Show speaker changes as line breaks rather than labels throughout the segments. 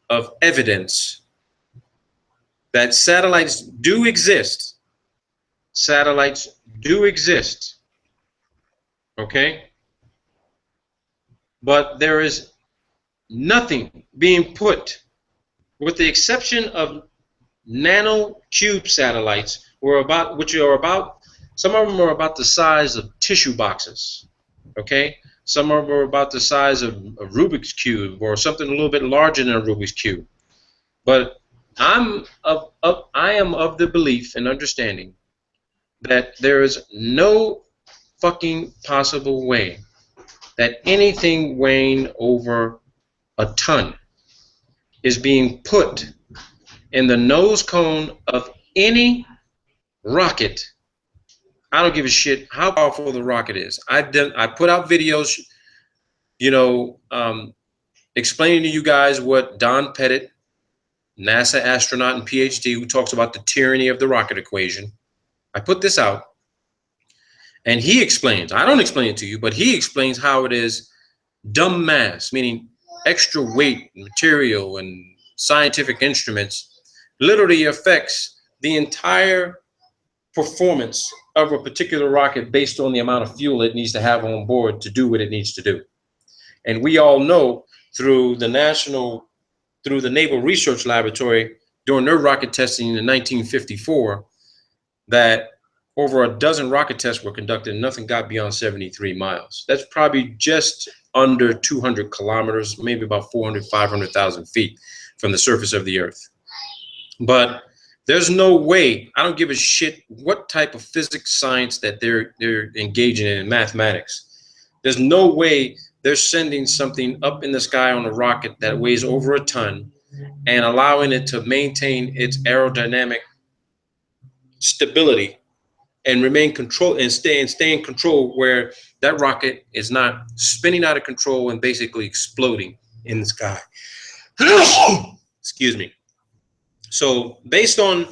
of evidence that satellites do exist. Satellites do exist. Okay? But there is nothing being put, with the exception of nanocube satellites, which are about, some of them are about the size of tissue boxes. Okay? Some of them are about the size of a Rubik's Cube, or something a little bit larger than a Rubik's Cube. But I am of the belief and understanding that there is no fucking possible way that anything weighing over a ton is being put in the nose cone of any rocket. I don't give a shit how powerful the rocket is. I put out videos, explaining to you guys what Don Pettit, NASA astronaut and PhD, who talks about the tyranny of the rocket equation. I put this out, and he explains, I don't explain it to you, but he explains how it is dumb mass, meaning extra weight, material, and scientific instruments, literally affects the entire performance of a particular rocket based on the amount of fuel it needs to have on board to do what it needs to do. And we all know through the Naval Research Laboratory during their rocket testing in 1954 that over a dozen rocket tests were conducted and nothing got beyond 73 miles. That's probably just under 200 kilometers, maybe about 400, 500,000 feet from the surface of the Earth. But there's no way, I don't give a shit what type of physics science that they're engaging in mathematics. There's no way they're sending something up in the sky on a rocket that weighs over a ton and allowing it to maintain its aerodynamic stability and remain control and stay in control, where that rocket is not spinning out of control and basically exploding in the sky. Excuse me. So based on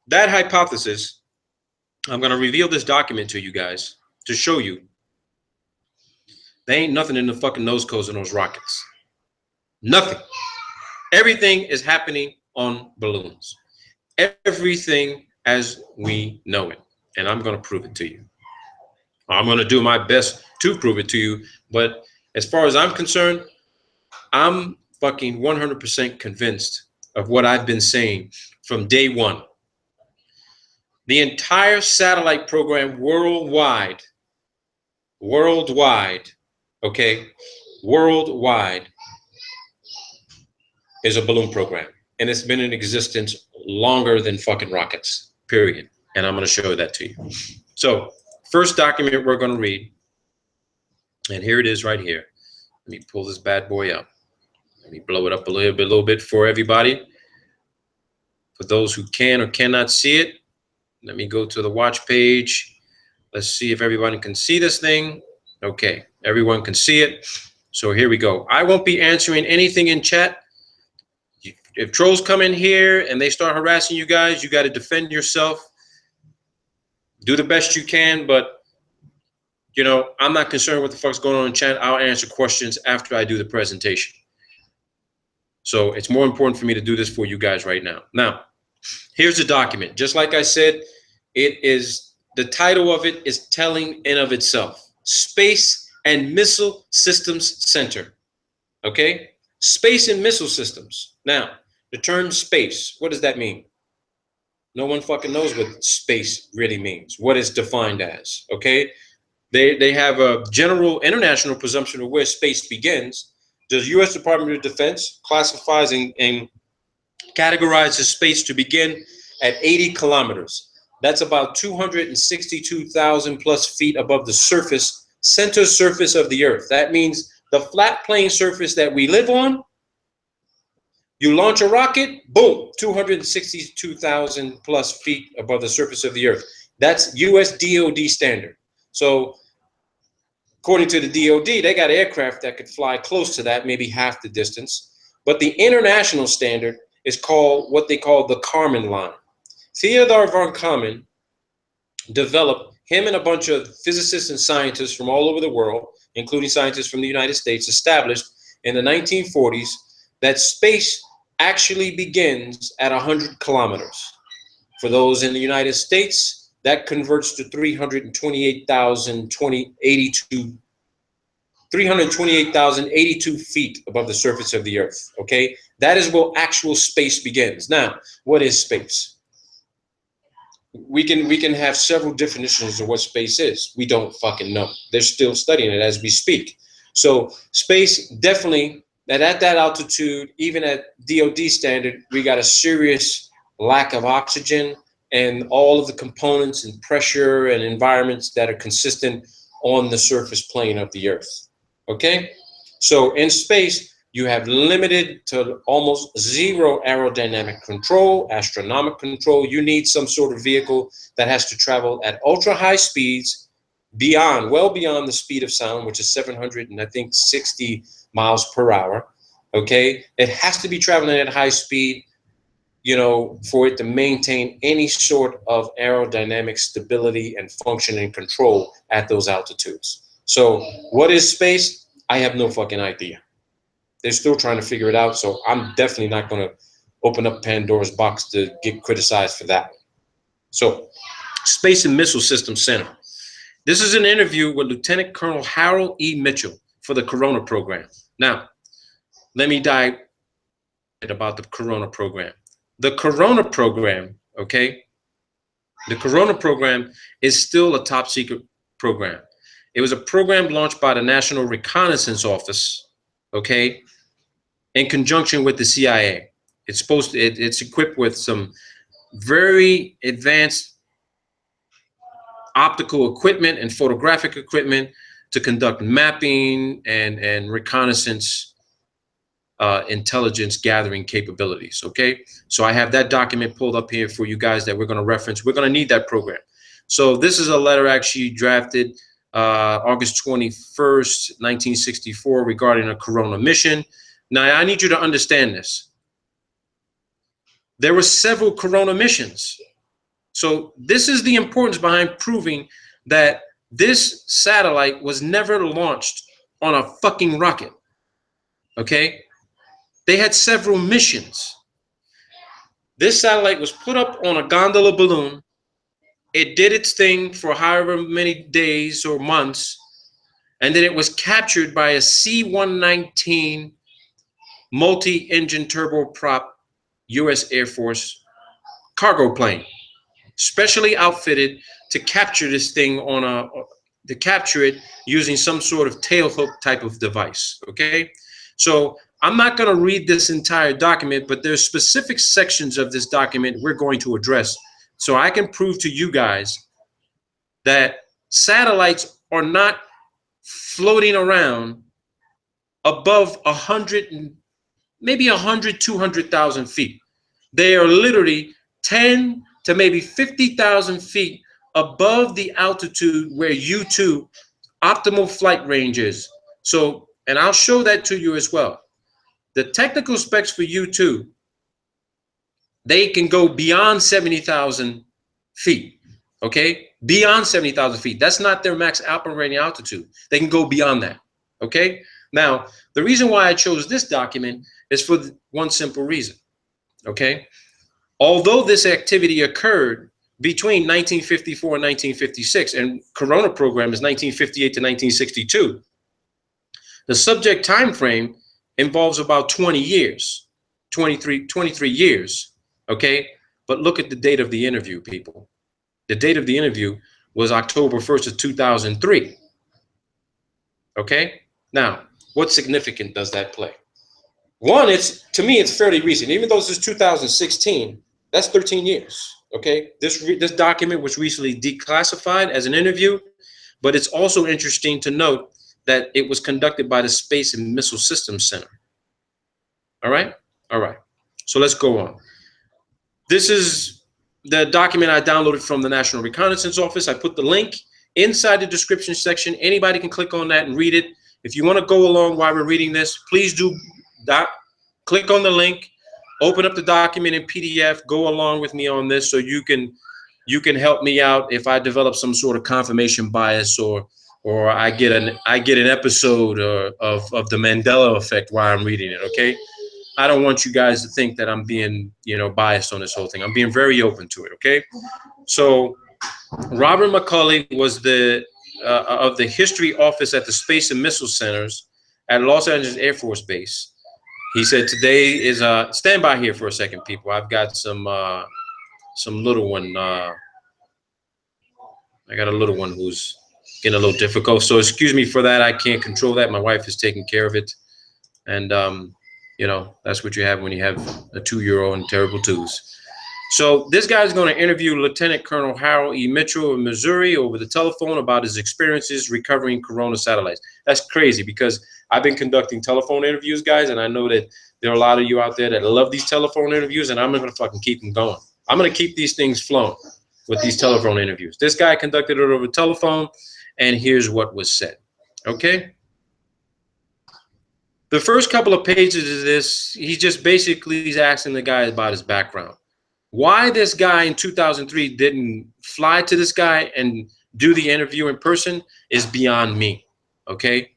that hypothesis, I'm going to reveal this document to you guys to show you there ain't nothing in the fucking nose cones of those rockets. Nothing. Everything is happening on balloons. Everything as we know it. And I'm going to prove it to you. I'm going to do my best to prove it to you. But as far as I'm concerned, I'm fucking 100% convinced of what I've been saying from day one. The entire satellite program worldwide, okay, worldwide is a balloon program. And it's been in existence longer than fucking rockets, period. And I'm going to show that to you. So first document we're going to read, and here it is right here. Let me pull this bad boy up. Let me blow it up a little bit for everybody. For those who can or cannot see it, let me go to the watch page. Let's see if everybody can see this thing. Okay, everyone can see it. So here we go. I won't be answering anything in chat. If trolls come in here and they start harassing you guys, you got to defend yourself. Do the best you can, but I'm not concerned what the fuck's going on in chat. I'll answer questions after I do the presentation. So it's more important for me to do this for you guys right now. Now, here's the document. Just like I said, the title of it is telling in of itself. Space and Missile Systems Center. Okay? Space and Missile Systems. Now, the term space, what does that mean? No one fucking knows what space really means, what it's defined as, okay? They have a general international presumption of where space begins. The U.S. Department of Defense classifies and categorizes space to begin at 80 kilometers. That's about 262,000 plus feet above the center surface of the Earth. That means the flat plane surface that we live on. You launch a rocket, boom, 262,000 plus feet above the surface of the Earth. That's US DOD standard. So according to the DOD, they got aircraft that could fly close to that, maybe half the distance. But the international standard is called what they call the Kármán line. Theodor von Kármán developed, him and a bunch of physicists and scientists from all over the world, including scientists from the United States, established in the 1940s that space actually begins at 100 kilometers. For those in the United States, that converts to 328,082 feet above the surface of the earth, okay? That is where actual space begins. Now, what is space? We can have several definitions of what space is. We don't fucking know. They're still studying it as we speak. So space definitely, that at that altitude, even at DOD standard, we got a serious lack of oxygen and all of the components and pressure and environments that are consistent on the surface plane of the earth. Okay? So in space, you have limited to almost zero aerodynamic control, astronomic control. You need some sort of vehicle that has to travel at ultra high speeds, beyond, well beyond the speed of sound, which is 760 miles per hour. Okay, it has to be traveling at high speed, you know, for it to maintain any sort of aerodynamic stability and function and control at those altitudes. So what is space? I have no fucking idea. They're still trying to figure it out, so I'm definitely not going to open up Pandora's box to get criticized for that. So, Space and Missile Systems Center. This is an interview with Lieutenant Colonel Harold E. Mitchell for the Corona program. Now, let me dive about the Corona program. The Corona program, okay, the Corona program is still a top secret program. It was a program launched by the National Reconnaissance Office, okay, in conjunction with the CIA. It's it's equipped with some very advanced optical equipment and photographic equipment to conduct mapping and reconnaissance intelligence gathering capabilities, okay? So I have that document pulled up here for you guys that we're gonna reference. We're gonna need that program. So this is a letter actually drafted August 21st, 1964 regarding a Corona mission. Now I need you to understand this. There were several Corona missions. So this is the importance behind proving that this satellite was never launched on a fucking rocket, okay? They had several missions. This satellite was put up on a gondola balloon. It did its thing for however many days or months, and then it was captured by a C-119 multi-engine turboprop U.S. Air Force cargo plane, specially outfitted to capture this thing to capture it using some sort of tail hook type of device, okay? So I'm not gonna read this entire document, but there's specific sections of this document we're going to address so I can prove to you guys that satellites are not floating around above 100, maybe 100, 200,000 feet. They are literally 10 to maybe 50,000 feet above the altitude where U-2 optimal flight range is. So, and I'll show that to you as well. The technical specs for U-2, they can go beyond 70,000 feet, okay? Beyond 70,000 feet. That's not their max operating altitude. They can go beyond that, okay? Now, the reason why I chose this document is for one simple reason, okay? Although this activity occurred between 1954 and 1956, and Corona program is 1958 to 1962, the subject time frame involves about 20 years, 23 years, okay? But look at the date of the interview, people. The date of the interview was October 1st of 2003, okay? Now, what significance does that play? One, to me, it's fairly recent. Even though this is 2016, that's 13 years, okay? This document was recently declassified as an interview, but it's also interesting to note that it was conducted by the Space and Missile Systems Center. All right? All right. So let's go on. This is the document I downloaded from the National Reconnaissance Office. I put the link inside the description section. Anybody can click on that and read it. If you want to go along while we're reading this, please do that. Click on the link, open up the document in PDF, go along with me on this so you can help me out if I develop some sort of confirmation bias or I get an episode of the Mandela effect while I'm reading it, okay? I don't want you guys to think that I'm being, biased on this whole thing. I'm being very open to it. Okay. So Robert McCulley was the of the history office at the Space and Missile Centers at Los Angeles Air Force Base. He said today is stand by here for a second, people. I've got some little one. I got a little one who's getting a little difficult. So excuse me for that. I can't control that. My wife is taking care of it. And, that's what you have when you have a 2-year-old and terrible twos. So this guy's going to interview Lieutenant Colonel Harold E. Mitchell of Missouri over the telephone about his experiences recovering Corona satellites. That's crazy because I've been conducting telephone interviews, guys, and I know that there are a lot of you out there that love these telephone interviews, and I'm going to fucking keep them going. I'm going to keep these things flowing with these telephone interviews. This guy conducted it over telephone, and here's what was said. Okay? The first couple of pages of this, he's just basically asking the guy about his background. Why this guy in 2003 didn't fly to this guy and do the interview in person is beyond me, okay?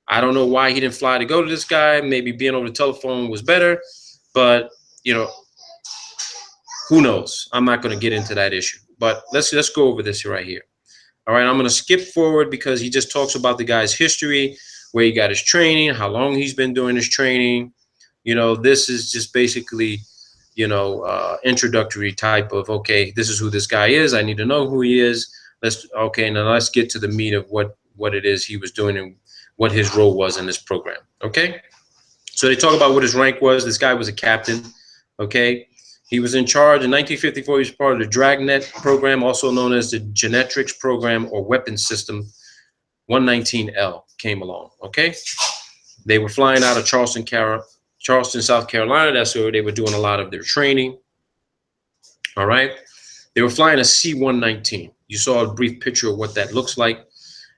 I don't know why he didn't fly to go to this guy. Maybe being over the telephone was better, but, who knows? I'm not going to get into that issue. But let's go over this right here. All right, I'm going to skip forward because he just talks about the guy's history, where he got his training, how long he's been doing his training. This is just basically, introductory type of, okay, this is who this guy is. I need to know who he is. Now let's get to the meat of what it is he was doing and what his role was in this program. Okay. So they talk about what his rank was. This guy was a captain. Okay. He was in charge in 1954. He was part of the Dragnet program, also known as the Genetrix program or weapons system. 119L came along. Okay. They were flying out of Charleston, South Carolina. That's where they were doing a lot of their training. All right. They were flying a C-119. You saw a brief picture of what that looks like.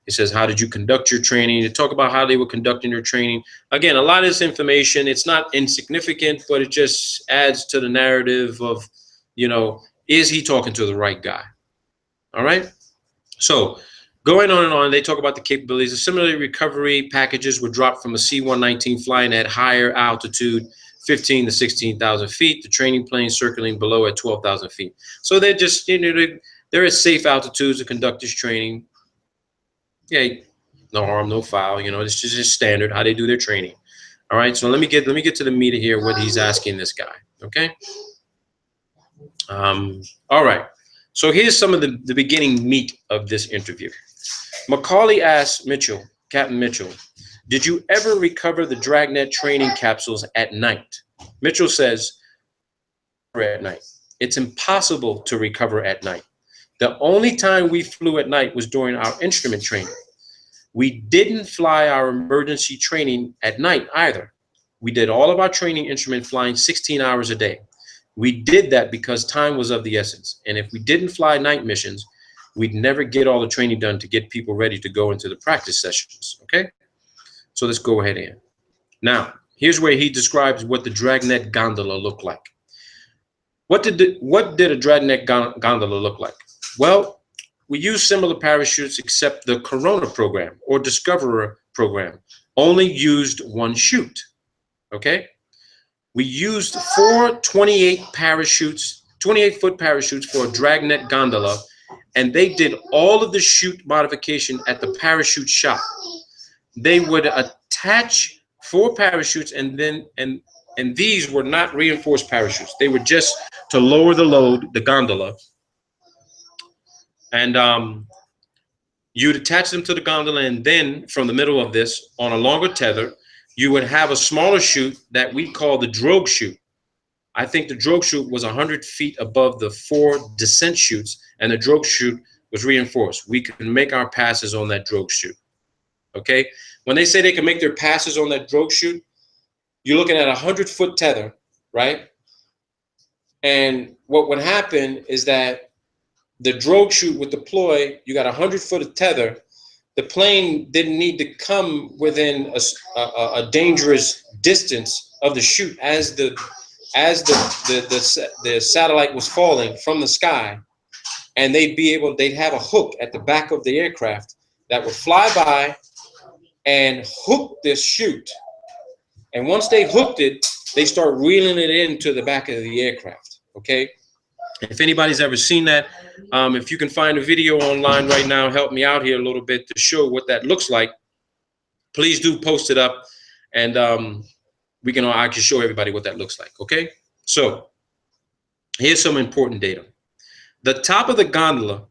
It says, how did you conduct your training? They talk about how they were conducting their training. Again, a lot of this information, it's not insignificant, but it just adds to the narrative of, is he talking to the right guy? All right. So going on and on, they talk about the capabilities. The similar recovery packages were dropped from a C-119 flying at higher altitude, 15 to 16,000 feet. The training planes circling below at 12,000 feet. So they're just, they're at safe altitudes to conduct this training. Yeah, no harm, no foul. It's just standard how they do their training. All right. So let me get to the meat here. What he's asking this guy. Okay. All right. So here's some of the beginning meat of this interview. McCulley asked Mitchell, Captain Mitchell, did you ever recover the Dragnet training capsules at night? Mitchell says, at night. It's impossible to recover at night. The only time we flew at night was during our instrument training. We didn't fly our emergency training at night either. We did all of our training instrument flying 16 hours a day. We did that because time was of the essence. And if we didn't fly night missions, we'd never get all the training done to get people ready to go into the practice sessions. Okay. So let's go ahead and now here's where he describes what the Dragnet gondola looked like. What did a Dragnet gondola look like? Well, we used similar parachutes, except the Corona program or Discoverer program only used one chute. Okay. We used 4 28-foot parachutes for a Dragnet gondola, and they did all of the chute modification at the parachute shop. They would attach 4 parachutes, and these were not reinforced parachutes. They were just to lower the load, the gondola. And you'd attach them to the gondola, and then from the middle of this, on a longer tether, you would have a smaller chute that we call the drogue chute. I think the drogue chute was 100 feet above the 4 descent chutes, and the drogue chute was reinforced. We could make our passes on that drogue chute. Okay? When they say they can make their passes on that drogue chute, you're looking at a 100-foot tether, right? And what would happen is that the drogue chute would deploy. You got a 100-foot of tether. The plane didn't need to come within a dangerous distance of the chute as the satellite was falling from the sky, and they'd have a hook at the back of the aircraft that would fly by and hook this chute. And once they hooked it, they start reeling it into the back of the aircraft. Okay. If anybody's ever seen that, if you can find a video online right now, help me out here a little bit to show what that looks like. Please do post it up, and I can show everybody what that looks like. Okay. So here's some important data. The top of the gondola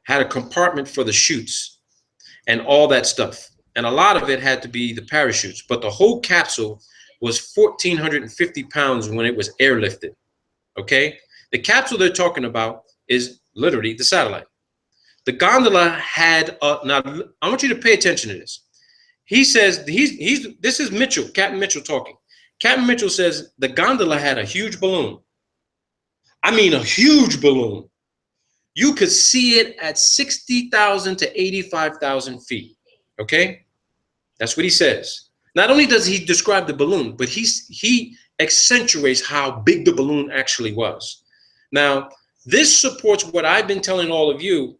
had a compartment for the chutes and all that stuff. And a lot of it had to be the parachutes, but the whole capsule was 1,450 pounds when it was airlifted. Okay. The capsule they're talking about is literally the satellite. The gondola had now I want you to pay attention to this. He says this is Mitchell, Captain Mitchell talking. Captain Mitchell says the gondola had a huge balloon. I mean, a huge balloon. You could see it at 60,000 to 85,000 feet. Okay. That's what he says. Not only does he describe the balloon, but he accentuates how big the balloon actually was. Now, this supports what I've been telling all of you,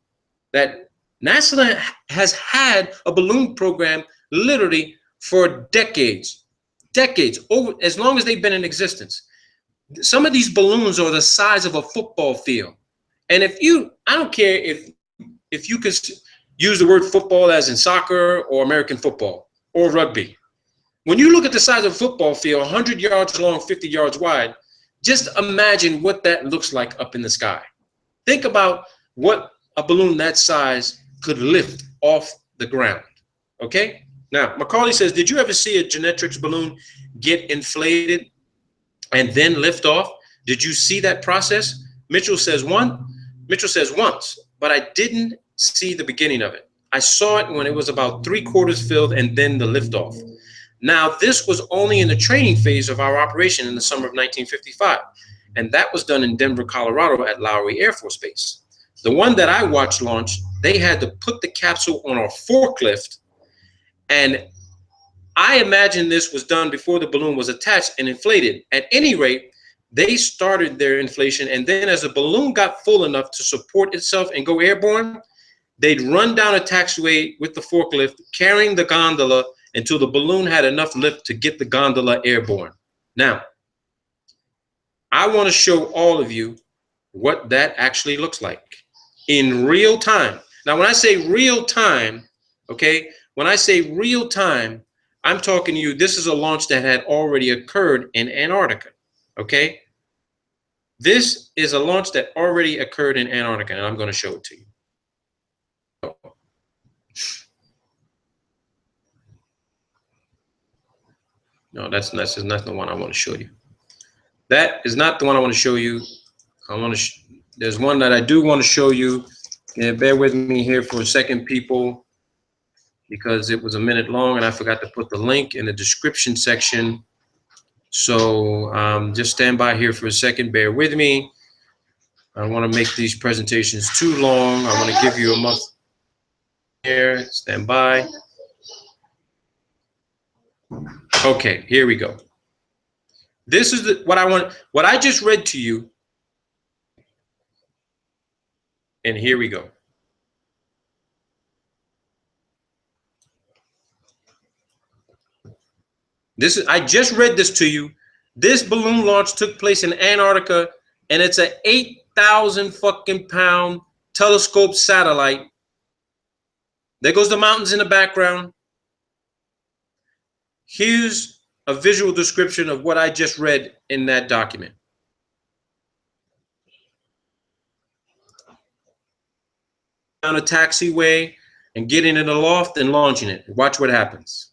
that NASA has had a balloon program literally for decades, over as long as they've been in existence. Some of these balloons are the size of a football field. And I don't care if you could use the word football as in soccer or American football or rugby. When you look at the size of a football field, 100 yards long, 50 yards wide, just imagine what that looks like up in the sky. Think about what a balloon that size could lift off the ground. Okay? Now, Macaulay says, did you ever see a Genetrix balloon get inflated and then lift off? Did you see that process? Mitchell says once, but I didn't see the beginning of it. I saw it when it was about 3/4 filled and then the liftoff. Now, this was only in the training phase of our operation in the summer of 1955, and that was done in Denver, Colorado at Lowry Air Force Base. The one that I watched launch, they had to put the capsule on a forklift, and I imagine this was done before the balloon was attached and inflated. At any rate, they started their inflation, and then as the balloon got full enough to support itself and go airborne, they'd run down a taxiway with the forklift, carrying the gondola until the balloon had enough lift to get the gondola airborne. Now, I want to show all of you what that actually looks like in real time. Now, when I say real time, okay, when I say real time, I'm talking to you, this is a launch that had already occurred in Antarctica, okay? This is a launch that already occurred in Antarctica, and I'm going to show it to you. No, that's not the one I want to show you. That is not the one I want to show you. There's one that I do want to show you. Yeah, bear with me here for a second, people, because it was a minute long and I forgot to put the link in the description section. So just stand by here for a second. Bear with me. I don't want to make these presentations too long. I want to give you a month here. Stand by. Okay, here we go. This is what I want. What I just read to you. And here we go. I just read this to you. This balloon launch took place in Antarctica, and it's an 8,000 fucking pound telescope satellite. There goes the mountains in the background. Here's a visual description of what I just read in that document. Down a taxiway and getting in the loft and launching it. Watch what happens.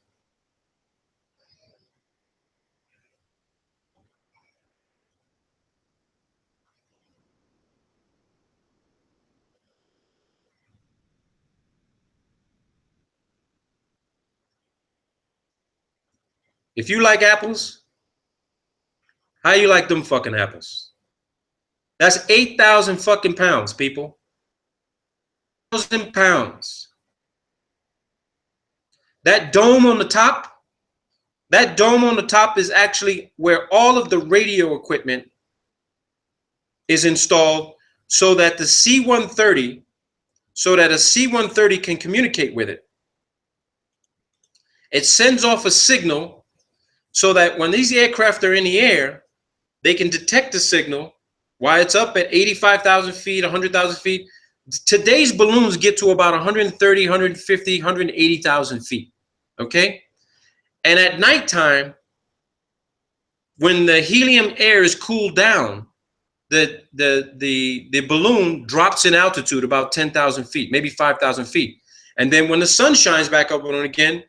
If you like apples, how you like them fucking apples? That's 8,000 fucking pounds, people. 1,000 pounds. That dome on the top is actually where all of the radio equipment is installed so that the C-130, so that a C-130 can communicate with it. It sends off a signal so that when these aircraft are in the air, they can detect the signal while it's up at 85,000 feet, 100,000 feet. Today's balloons get to about 130, 150, 180,000 feet, okay? And at nighttime, when the helium air is cooled down, the balloon drops in altitude about 10,000 feet, maybe 5,000 feet. And then when the sun shines back up on it again,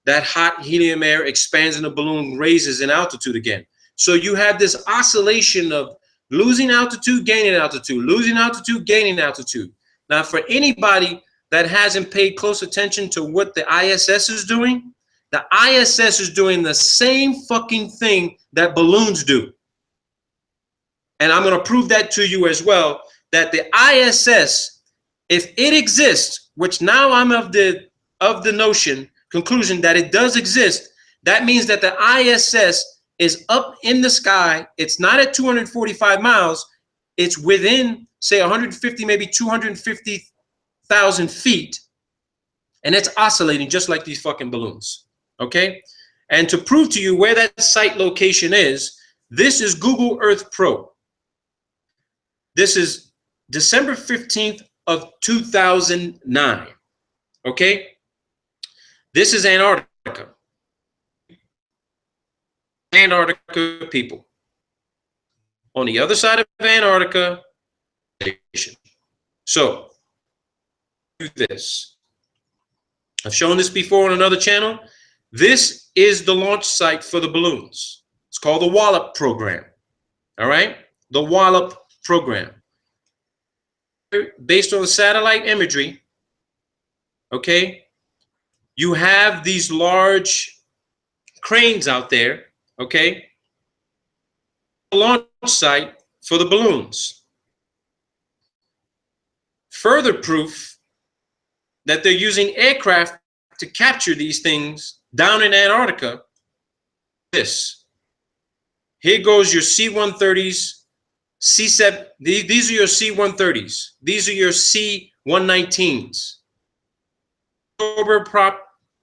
that hot helium air expands and the balloon raises in altitude again. So you have this oscillation of losing altitude, gaining altitude, losing altitude, gaining altitude. Now, for anybody that hasn't paid close attention to what the ISS is doing, the ISS is doing the same fucking thing that balloons do. And I'm going to prove that to you as well, that the ISS, if it exists, which now I'm of the conclusion that it does exist, that means that the ISS is up in the sky. It's not at 245 miles. It's within, say, 150, maybe 250,000 feet. And it's oscillating just like these fucking balloons. Okay? And to prove to you where that site location is, this is Google Earth Pro. This is December 15th of 2009. Okay? This is Antarctica. Antarctica people. On the other side of Antarctica, so do this. I've shown this before on another channel. This is the launch site for the balloons. It's called the Wallop program. All right? The Wallop program. Based on the satellite imagery, okay, you have these large cranes out there, okay, launch site for the balloons. Further proof that they're using aircraft to capture these things down in Antarctica. This. Here goes your C-130s, C-7. These are your C-130s. These are your C-119s. Turboprop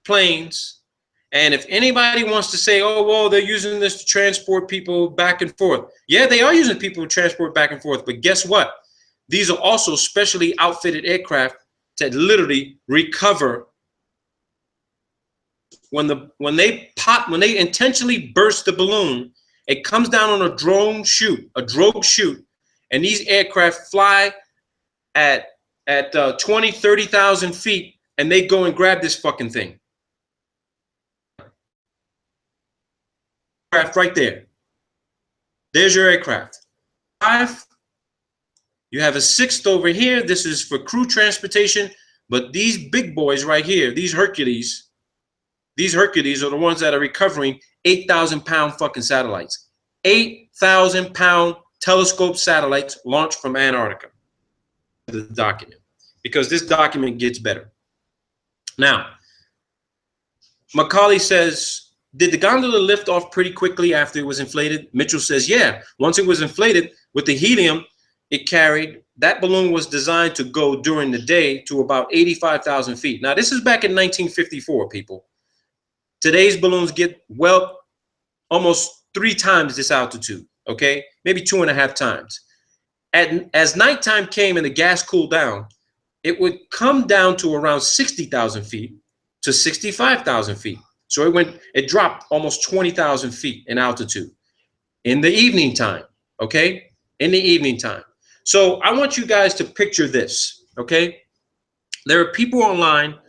planes. And if anybody wants to say, oh, well, they're using this to transport people back and forth. Yeah, they are using people to transport back and forth. But guess what? These are also specially outfitted aircraft to literally recover when they intentionally burst the balloon. It comes down on a drogue chute, and these aircraft fly at 20, 30,000 feet, and they go and grab this fucking thing. Right there. There's your aircraft. 5. You have a 6th over here. This is for crew transportation. But these big boys right here, these Hercules are the ones that are recovering 8,000-pound fucking satellites. 8,000-pound telescope satellites launched from Antarctica. The document, because this document gets better. Now, Macaulay says, did the gondola lift off pretty quickly after it was inflated? Mitchell says, yeah. Once it was inflated with the helium it carried, that balloon was designed to go during the day to about 85,000 feet. Now, this is back in 1954, people. Today's balloons get, well, almost 3 times this altitude, okay? Maybe 2.5 times. As nighttime came and the gas cooled down, it would come down to around 60,000 feet to 65,000 feet. So it dropped almost 20,000 feet in altitude in the evening time, okay? In the evening time. So I want you guys to picture this, okay? There are people online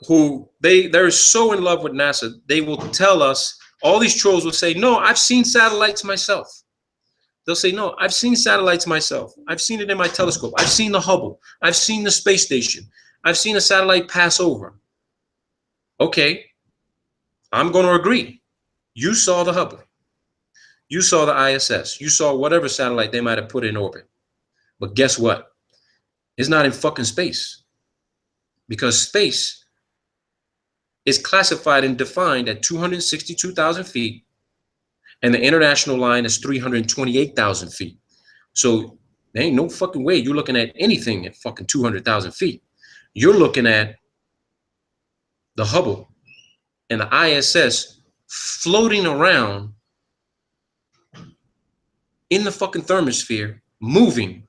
who they're so in love with NASA, they will tell us, all these trolls will say, no, I've seen satellites myself. They'll say, no, I've seen satellites myself. I've seen it in my telescope. I've seen the Hubble. I've seen the space station. I've seen a satellite pass over. Okay, I'm going to agree. You saw the Hubble. You saw the ISS. You saw whatever satellite they might have put in orbit. But guess what? It's not in fucking space. Because space is classified and defined at 262,000 feet, and the international line is 328,000 feet. So there ain't no fucking way you're looking at anything at fucking 200,000 feet. You're looking at the Hubble and the ISS floating around in the fucking thermosphere, moving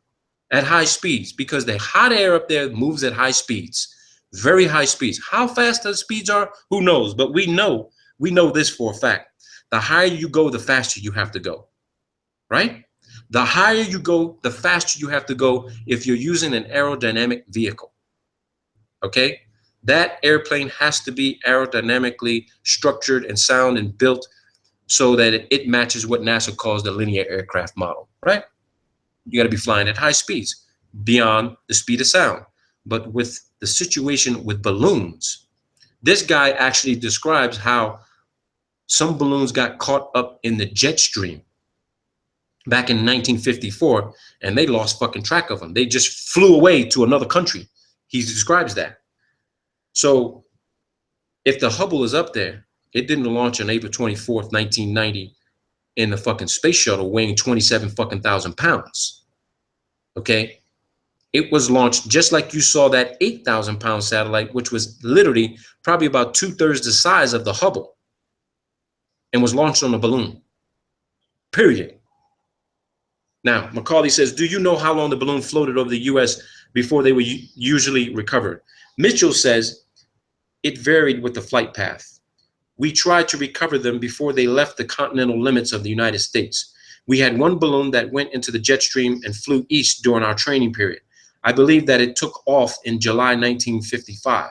at high speeds, because the hot air up there moves at high speeds, very high speeds. How fast those speeds are, who knows? But we know this for a fact. The higher you go, the faster you have to go, right? The higher you go, the faster you have to go if you're using an aerodynamic vehicle, okay? That airplane has to be aerodynamically structured and sound and built so that it matches what NASA calls the linear aircraft model, right? You got to be flying at high speeds beyond the speed of sound. But with the situation with balloons, this guy actually describes how some balloons got caught up in the jet stream back in 1954, and they lost fucking track of them. They just flew away to another country. He describes that. So if the Hubble is up there, it didn't launch on April 24th, 1990 in the fucking space shuttle weighing 27 fucking thousand pounds. Okay? It was launched just like you saw that 8,000 pound satellite, which was literally probably about 2/3 the size of the Hubble, and was launched on a balloon, period. Now, Macaulay says, do you know how long the balloon floated over the US before they were usually recovered? Mitchell says, it varied with the flight path. We tried to recover them before they left the continental limits of the United States. We had one balloon that went into the jet stream and flew east during our training period. I believe that it took off in July 1955.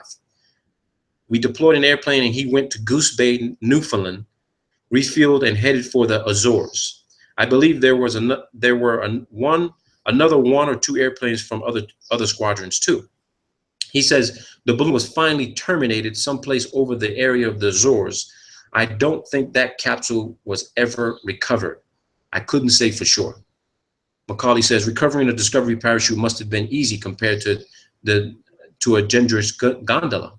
We deployed an airplane and he went to Goose Bay, Newfoundland, refueled and headed for the Azores. I believe there were another one or two airplanes from other squadrons too. He says the balloon was finally terminated someplace over the area of the Azores. I don't think that capsule was ever recovered. I couldn't say for sure. Macaulay says recovering a Discovery parachute must have been easy compared to a dangerous gondola.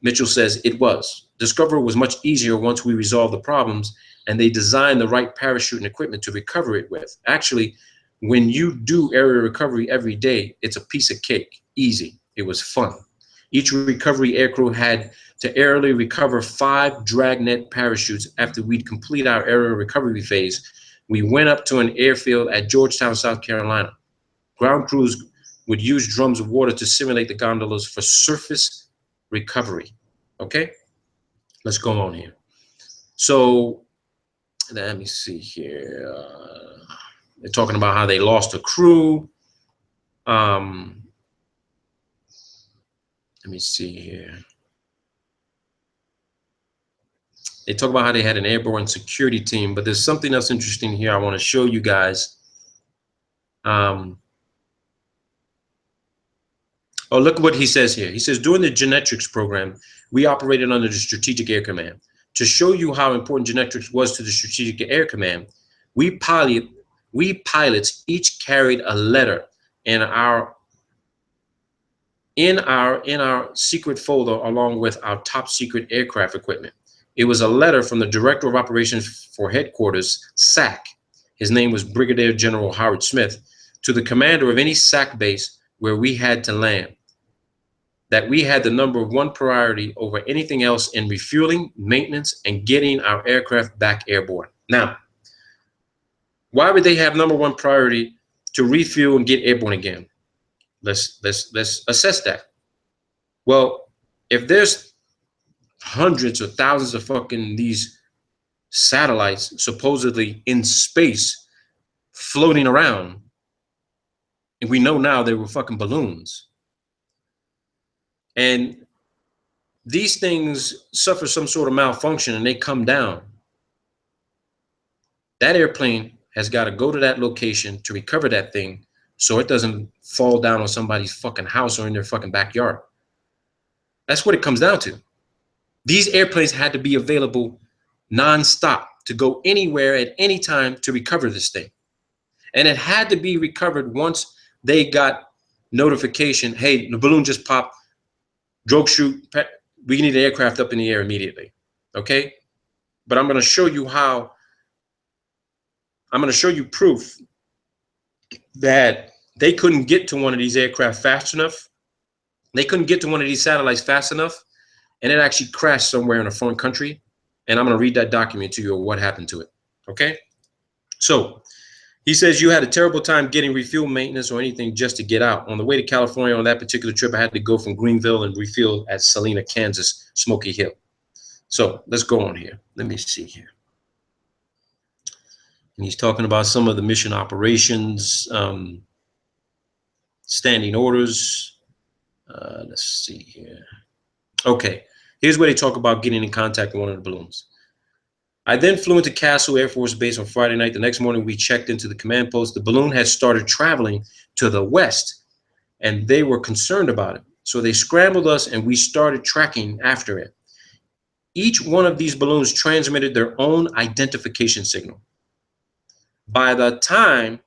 Mitchell says it was. Discovery was much easier once we resolved the problems and they designed the right parachute and equipment to recover it with. Actually, when you do aerial recovery every day, it's a piece of cake, easy. It was fun. Each recovery aircrew had to aerially recover 5 Dragnet parachutes. After we'd complete our aerial recovery phase, we went up to an airfield at Georgetown, South Carolina. Ground crews would use drums of water to simulate the gondolas for surface recovery. Okay, let's go on here. So let me see here. They're talking about how they lost a crew. Let me see here. They talk about how they had an airborne security team, but there's something else interesting here I want to show you guys. Oh, look what he says here. He says, during the Genetrix program, we operated under the Strategic Air Command. To show you how important Genetrix was to the Strategic Air Command, we pilots each carried a letter in our secret folder along with our top secret aircraft equipment. It was a letter from the Director of Operations for Headquarters, SAC. His name was Brigadier General Howard Smith, to the commander of any SAC base where we had to land, that we had the #1 priority over anything else in refueling, maintenance, and getting our aircraft back airborne. Now, why would they have #1 priority to refuel and get airborne again? Let's assess that. Well, if there's hundreds or thousands of fucking these satellites supposedly in space floating around, and we know now they were fucking balloons, and these things suffer some sort of malfunction and they come down, that airplane has got to go to that location to recover that thing so it doesn't fall down on somebody's fucking house or in their fucking backyard. That's what it comes down to. These airplanes had to be available nonstop to go anywhere at any time to recover this thing. And it had to be recovered once they got notification, hey, the balloon just popped, drogue chute, we need an aircraft up in the air immediately, okay? But I'm gonna show you how, I'm gonna show you proof that they couldn't get to one of these aircraft fast enough. They couldn't get to one of these satellites fast enough, and it actually crashed somewhere in a foreign country, And I'm going to read that document to you of what happened to it. Okay? So he says, you had a terrible time getting refuel maintenance or anything just to get out. On the way to California on that particular trip, I had to go from Greenville and refuel at Salina, Kansas, Smoky Hill. So let's go on here. Let me see here. And he's talking about some of the mission operations, standing orders. Let's see here. Okay, here's where they talk about getting in contact with one of the balloons. I then flew into Castle Air Force Base on Friday night. The next morning, we checked into the command post. The balloon had started traveling to the west, and they were concerned about it. So they scrambled us, and we started tracking after it. Each one of these balloons transmitted their own identification signal. By the time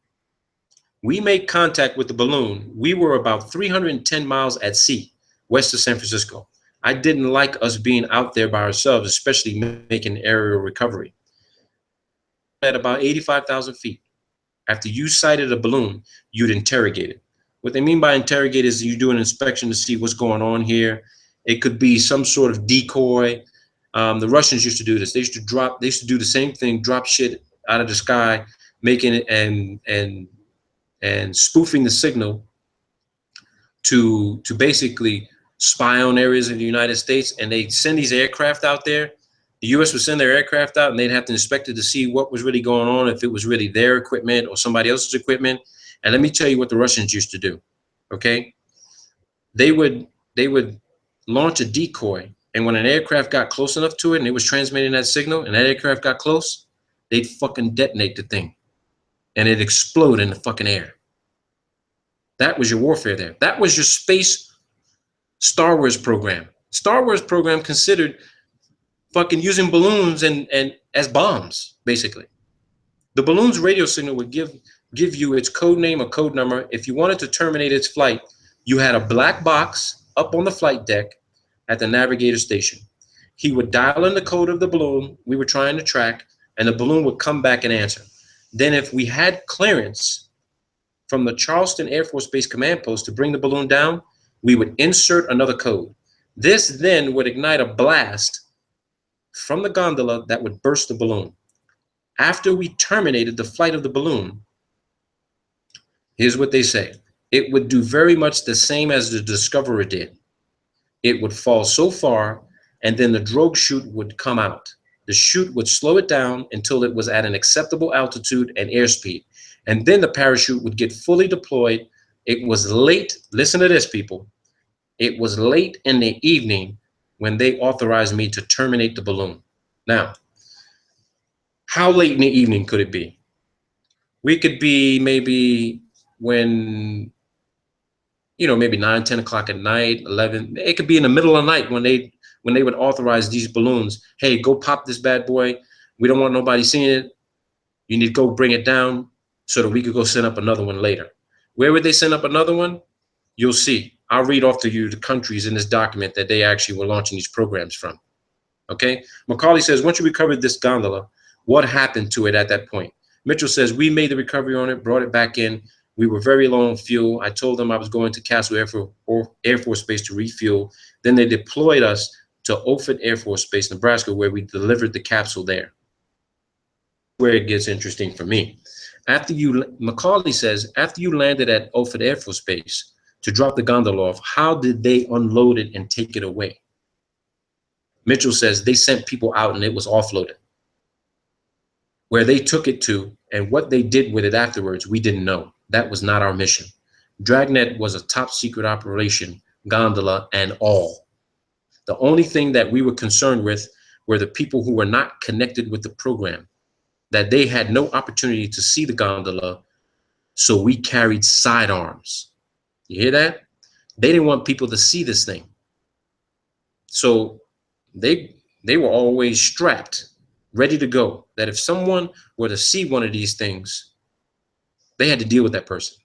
we made contact with the balloon, we were about 310 miles at sea, west of San Francisco. I didn't like us being out there by ourselves, especially making aerial recovery. At about 85,000 feet, after you sighted a balloon, you'd interrogate it. What they mean by interrogate is you do an inspection to see what's going on here. It could be some sort of decoy. The Russians used to do this. They used to do the same thing, drop shit out of the sky, making it and spoofing the signal to basically spy on areas in the United States, and they send these aircraft out there. The U.S. would send their aircraft out, and they'd have to inspect it to see what was really going on, if it was really their equipment or somebody else's equipment. And let me tell you what the Russians used to do. Okay, they would launch a decoy, and when an aircraft got close enough to it, and it was transmitting that signal, and that aircraft got close, they'd fucking detonate the thing, and it'd explode in the fucking air. That was your warfare there. That was your space Star Wars program. Star Wars program considered fucking using balloons and as bombs, basically. The balloon's radio signal would give you its code name or code number. If you wanted to terminate its flight, you had a black box up on the flight deck at the navigator station. He would dial in the code of the balloon we were trying to track, and the balloon would come back and answer. Then if we had clearance from the Charleston Air Force Base command post to bring the balloon down, we would insert another code. This then would ignite a blast from the gondola that would burst the balloon. After we terminated the flight of the balloon, here's what they say. It would do very much the same as the Discoverer did. It would fall so far, and then the drogue chute would come out. The chute would slow it down until it was at an acceptable altitude and airspeed. And then the parachute would get fully deployed. It was late. Listen to this, people. It was late in the evening when they authorized me to terminate the balloon. Now, how late in the evening could it be? We could be maybe when, maybe 9, 10 o'clock at night, 11. It could be in the middle of the night when they would authorize these balloons. Hey, go pop this bad boy. We don't want nobody seeing it. You need to go bring it down so that we could go send up another one later. Where would they send up another one? You'll see. I'll read off to you the countries in this document that they actually were launching these programs from. Okay? Macaulay says, once you recovered this gondola, what happened to it at that point? Mitchell says, we made the recovery on it, brought it back in. We were very low on fuel. I told them I was going to Castle Air Force Base to refuel. Then they deployed us to Offutt Air Force Base, Nebraska, where we delivered the capsule there. Where it gets interesting for me. Macaulay says, after you landed at Offutt Air Force Base to drop the gondola off, how did they unload it and take it away? Mitchell says they sent people out and it was offloaded. Where they took it to and what they did with it afterwards, we didn't know. That was not our mission. Dragnet was a top secret operation, gondola and all. The only thing that we were concerned with were the people who were not connected with the program, that they had no opportunity to see the gondola, so we carried sidearms. You hear that? They didn't want people to see this thing. So they were always strapped, ready to go, that if someone were to see one of these things, they had to deal with that person.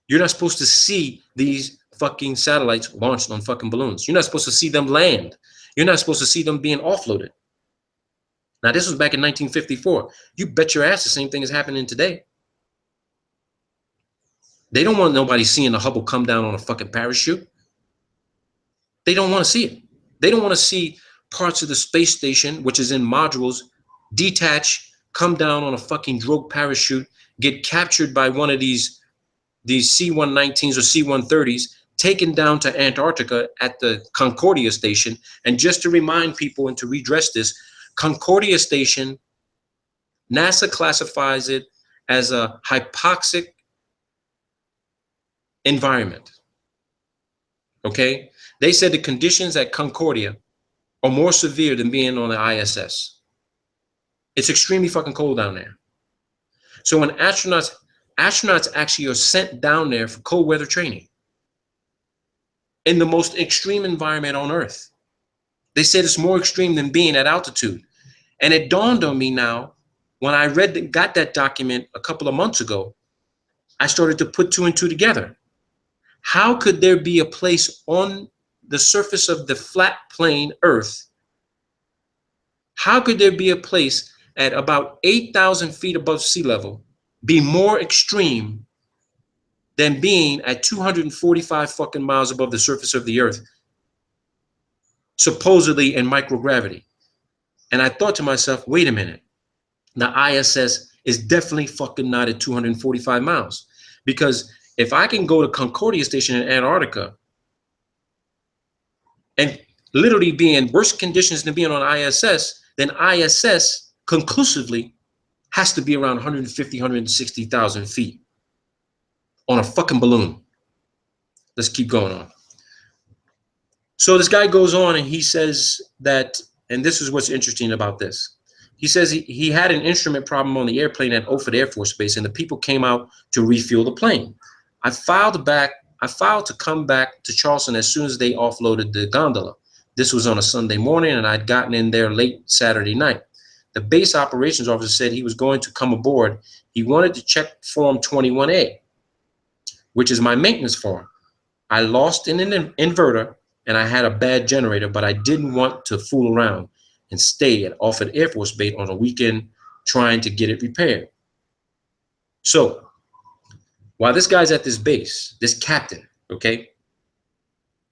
You're not supposed to see these fucking satellites launched on fucking balloons. You're not supposed to see them land. You're not supposed to see them being offloaded. Now, this was back in 1954. You bet your ass the same thing is happening today. They don't want nobody seeing the Hubble come down on a fucking parachute. They don't want to see it. They don't want to see parts of the space station, which is in modules, detach, come down on a fucking drogue parachute, get captured by one of these C-119s or C-130s, taken down to Antarctica at the Concordia station. And just to remind people and to redress this, Concordia station, NASA classifies it as a hypoxic environment. Okay? They said the conditions at Concordia are more severe than being on the ISS. It's extremely fucking cold down there. So when astronauts actually are sent down there for cold weather training in the most extreme environment on Earth. They said it's more extreme than being at altitude. And it dawned on me now, when I got that document a couple of months ago, I started to put two and two together. How could there be a place on the surface of the flat plane Earth? How could there be a place at about 8,000 feet above sea level be more extreme than being at 245 fucking miles above the surface of the Earth, supposedly in microgravity? And I thought to myself, wait a minute, the ISS is definitely fucking not at 245 miles. Because if I can go to Concordia Station in Antarctica and literally be in worse conditions than being on ISS, then ISS conclusively has to be around 150, 160,000 feet on a fucking balloon. Let's keep going on. So this guy goes on and he says that, and this is what's interesting about this. He says he had an instrument problem on the airplane at Offutt Air Force Base, and the people came out to refuel the plane. I filed to come back to Charleston as soon as they offloaded the gondola. This was on a Sunday morning, and I'd gotten in there late Saturday night. The base operations officer said he was going to come aboard. He wanted to check Form 21A, which is my maintenance form. I lost an inverter and I had a bad generator, but I didn't want to fool around and stay at Offutt Air Force Base on a weekend trying to get it repaired. So while this guy's at this base, this captain, okay,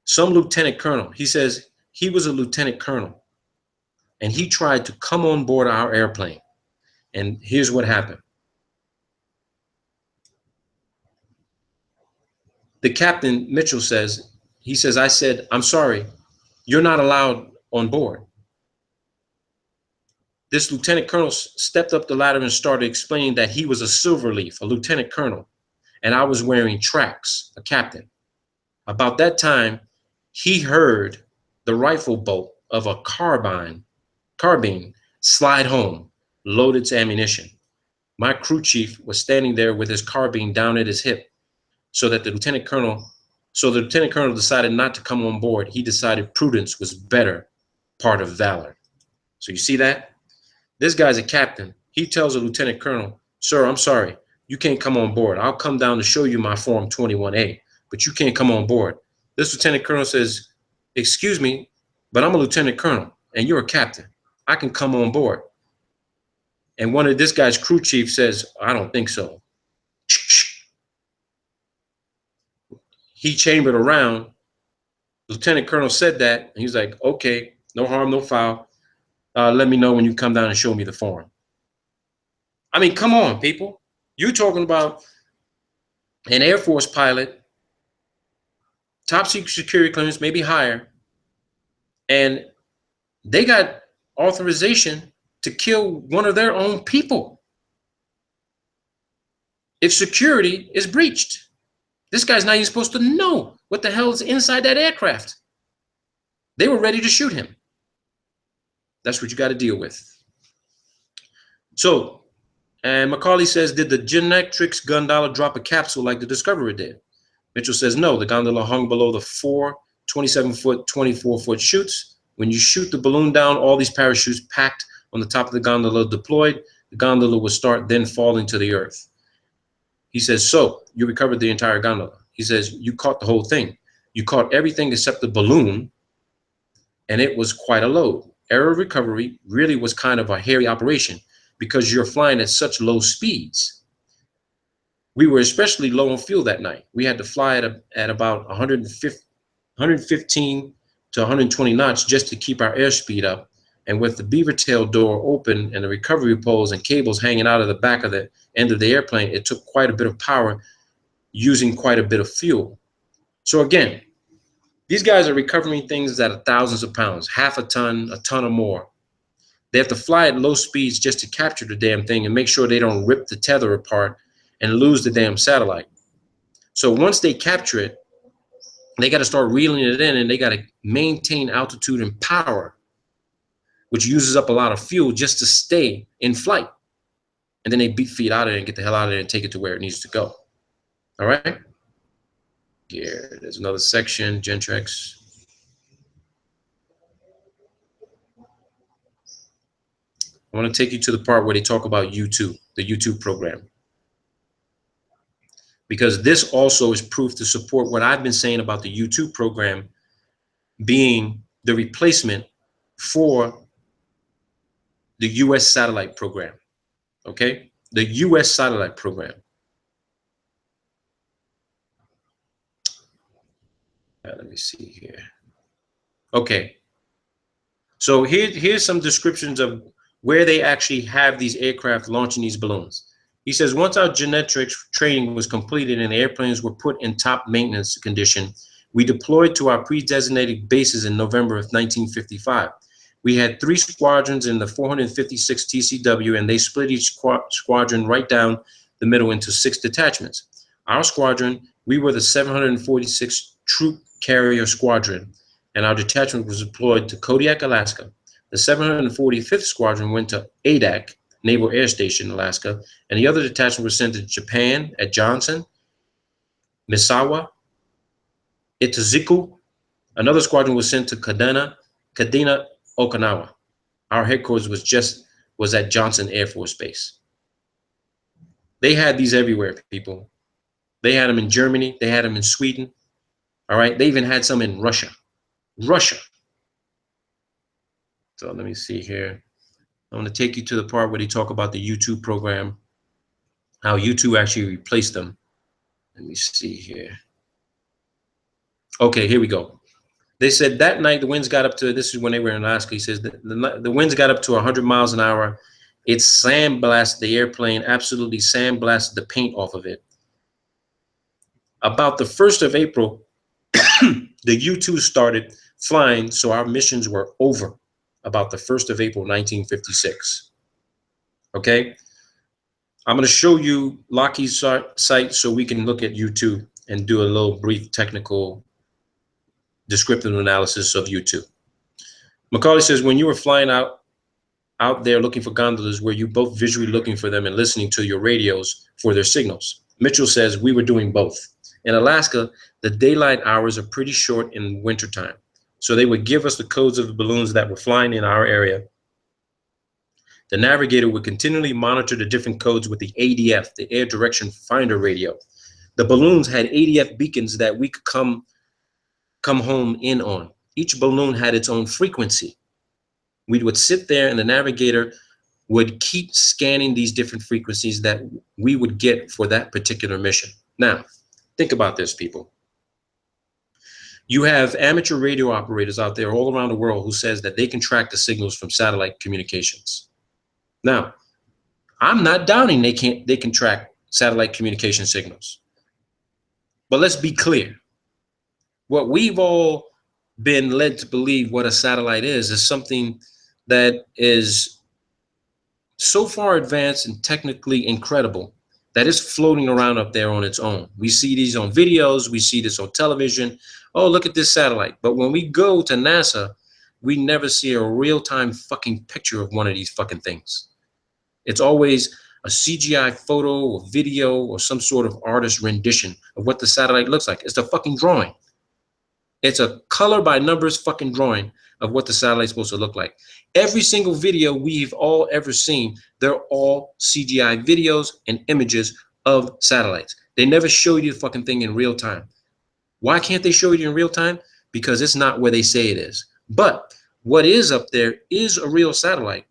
some lieutenant colonel, he says he was a lieutenant colonel and he tried to come on board our airplane. And here's what happened. The captain, Mitchell, says, I said, I'm sorry, you're not allowed on board. This lieutenant colonel stepped up the ladder and started explaining that he was a Silverleaf, a lieutenant colonel, and I was wearing tracks, a captain. About that time, he heard the rifle bolt of a carbine slide home, load its ammunition. My crew chief was standing there with his carbine down at his hip. So the lieutenant colonel decided not to come on board. He decided prudence was better part of valor. So you see that? This guy's a captain. He tells a lieutenant colonel, sir, I'm sorry, you can't come on board. I'll come down to show you my Form 21A, but you can't come on board. This lieutenant colonel says, excuse me, but I'm a lieutenant colonel and you're a captain. I can come on board. And one of this guy's crew chief says, I don't think so. He chambered around. Lieutenant colonel said that. And he's like, okay, no harm, no foul. Let me know when you come down and show me the form. I mean, come on, people. You're talking about an Air Force pilot, top secret security clearance, maybe higher, and they got authorization to kill one of their own people if security is breached. This guy's not even supposed to know what the hell is inside that aircraft. They were ready to shoot him. That's what you got to deal with. So, and Macaulay says, did the Genetrix gondola drop a capsule like the Discovery did? Mitchell says, no, the gondola hung below the 4 27-foot, 24-foot chutes. When you shoot the balloon down, all these parachutes packed on the top of the gondola deployed. The gondola would start then falling to the earth. He says, so you recovered the entire gondola. He says, you caught the whole thing. You caught everything except the balloon, and it was quite a load. Error recovery really was kind of a hairy operation because you're flying at such low speeds. We were especially low on fuel that night. We had to fly at about 115 to 120 knots just to keep our airspeed up. And with the beaver tail door open and the recovery poles and cables hanging out of the back of the end of the airplane, it took quite a bit of power, using quite a bit of fuel. So again, these guys are recovering things that are thousands of pounds, half a ton or more. They have to fly at low speeds just to capture the damn thing and make sure they don't rip the tether apart and lose the damn satellite. So once they capture it, they got to start reeling it in, and they got to maintain altitude and power, which uses up a lot of fuel just to stay in flight. And then they beat feet out of it and get the hell out of it and take it to where it needs to go. All right? Here, there's another section, Gentrix. I want to take you to the part where they talk about U2, the U2 program. Because this also is proof to support what I've been saying about the U2 program being the replacement for the US satellite program. Okay? The US satellite program. Let me see here. Okay. So here's some descriptions of where they actually have these aircraft launching these balloons. He says, once our Gentrix training was completed and the airplanes were put in top maintenance condition, we deployed to our pre-designated bases in November of 1955. We had 3 squadrons in the 456 TCW, and they split each squadron right down the middle into 6 detachments. Our squadron, we were the 746 Troop Carrier Squadron, and our detachment was deployed to Kodiak, Alaska. The 745th Squadron went to Adak, Naval Air Station, Alaska, and the other detachment was sent to Japan at Johnson, Misawa, Itazuku. Another squadron was sent to Kadena, Okinawa. Our headquarters was at Johnson Air Force Base. They had these everywhere, people. They had them in Germany. They had them in Sweden. All right. They even had some in Russia. So let me see here. I'm going to take you to the part where they talk about the U2 program, how U2 actually replaced them. Let me see here. Okay, here we go. They said that night the winds got up to, this is when they were in Alaska, he says the winds got up to 100 miles an hour. It sandblasted the airplane, absolutely sandblasted the paint off of it. About the 1st of April, the U2 started flying, so our missions were over. About the 1st of April, 1956. Okay? I'm going to show you Lockheed's site so we can look at U2 and do a little brief technical descriptive analysis of U2. Macaulay says, when you were flying out there looking for gondolas, were you both visually looking for them and listening to your radios for their signals? Mitchell says, we were doing both. In Alaska, the daylight hours are pretty short in wintertime. So they would give us the codes of the balloons that were flying in our area. The navigator would continually monitor the different codes with the ADF, the Air Direction Finder radio. The balloons had ADF beacons that we could come home in on. Each balloon had its own frequency. We would sit there and the navigator would keep scanning these different frequencies that we would get for that particular mission. Now, think about this, people. You have amateur radio operators out there all around the world who says that they can track the signals from satellite communications. Now, I'm not doubting they can track satellite communication signals. But let's be clear. What we've all been led to believe what a satellite is something that is so far advanced and technically incredible that is floating around up there on its own. We see these on videos, we see this on television. Oh, look at this satellite. But when we go to NASA, we never see a real-time fucking picture of one of these fucking things. It's always a CGI photo or video or some sort of artist rendition of what the satellite looks like. It's a fucking drawing. It's a color by numbers fucking drawing of what the satellite's supposed to look like. Every single video we've all ever seen, they're all CGI videos and images of satellites. They never show you the fucking thing in real time. Why can't they show you in real time? Because it's not where they say it is. But what is up there is a real satellite,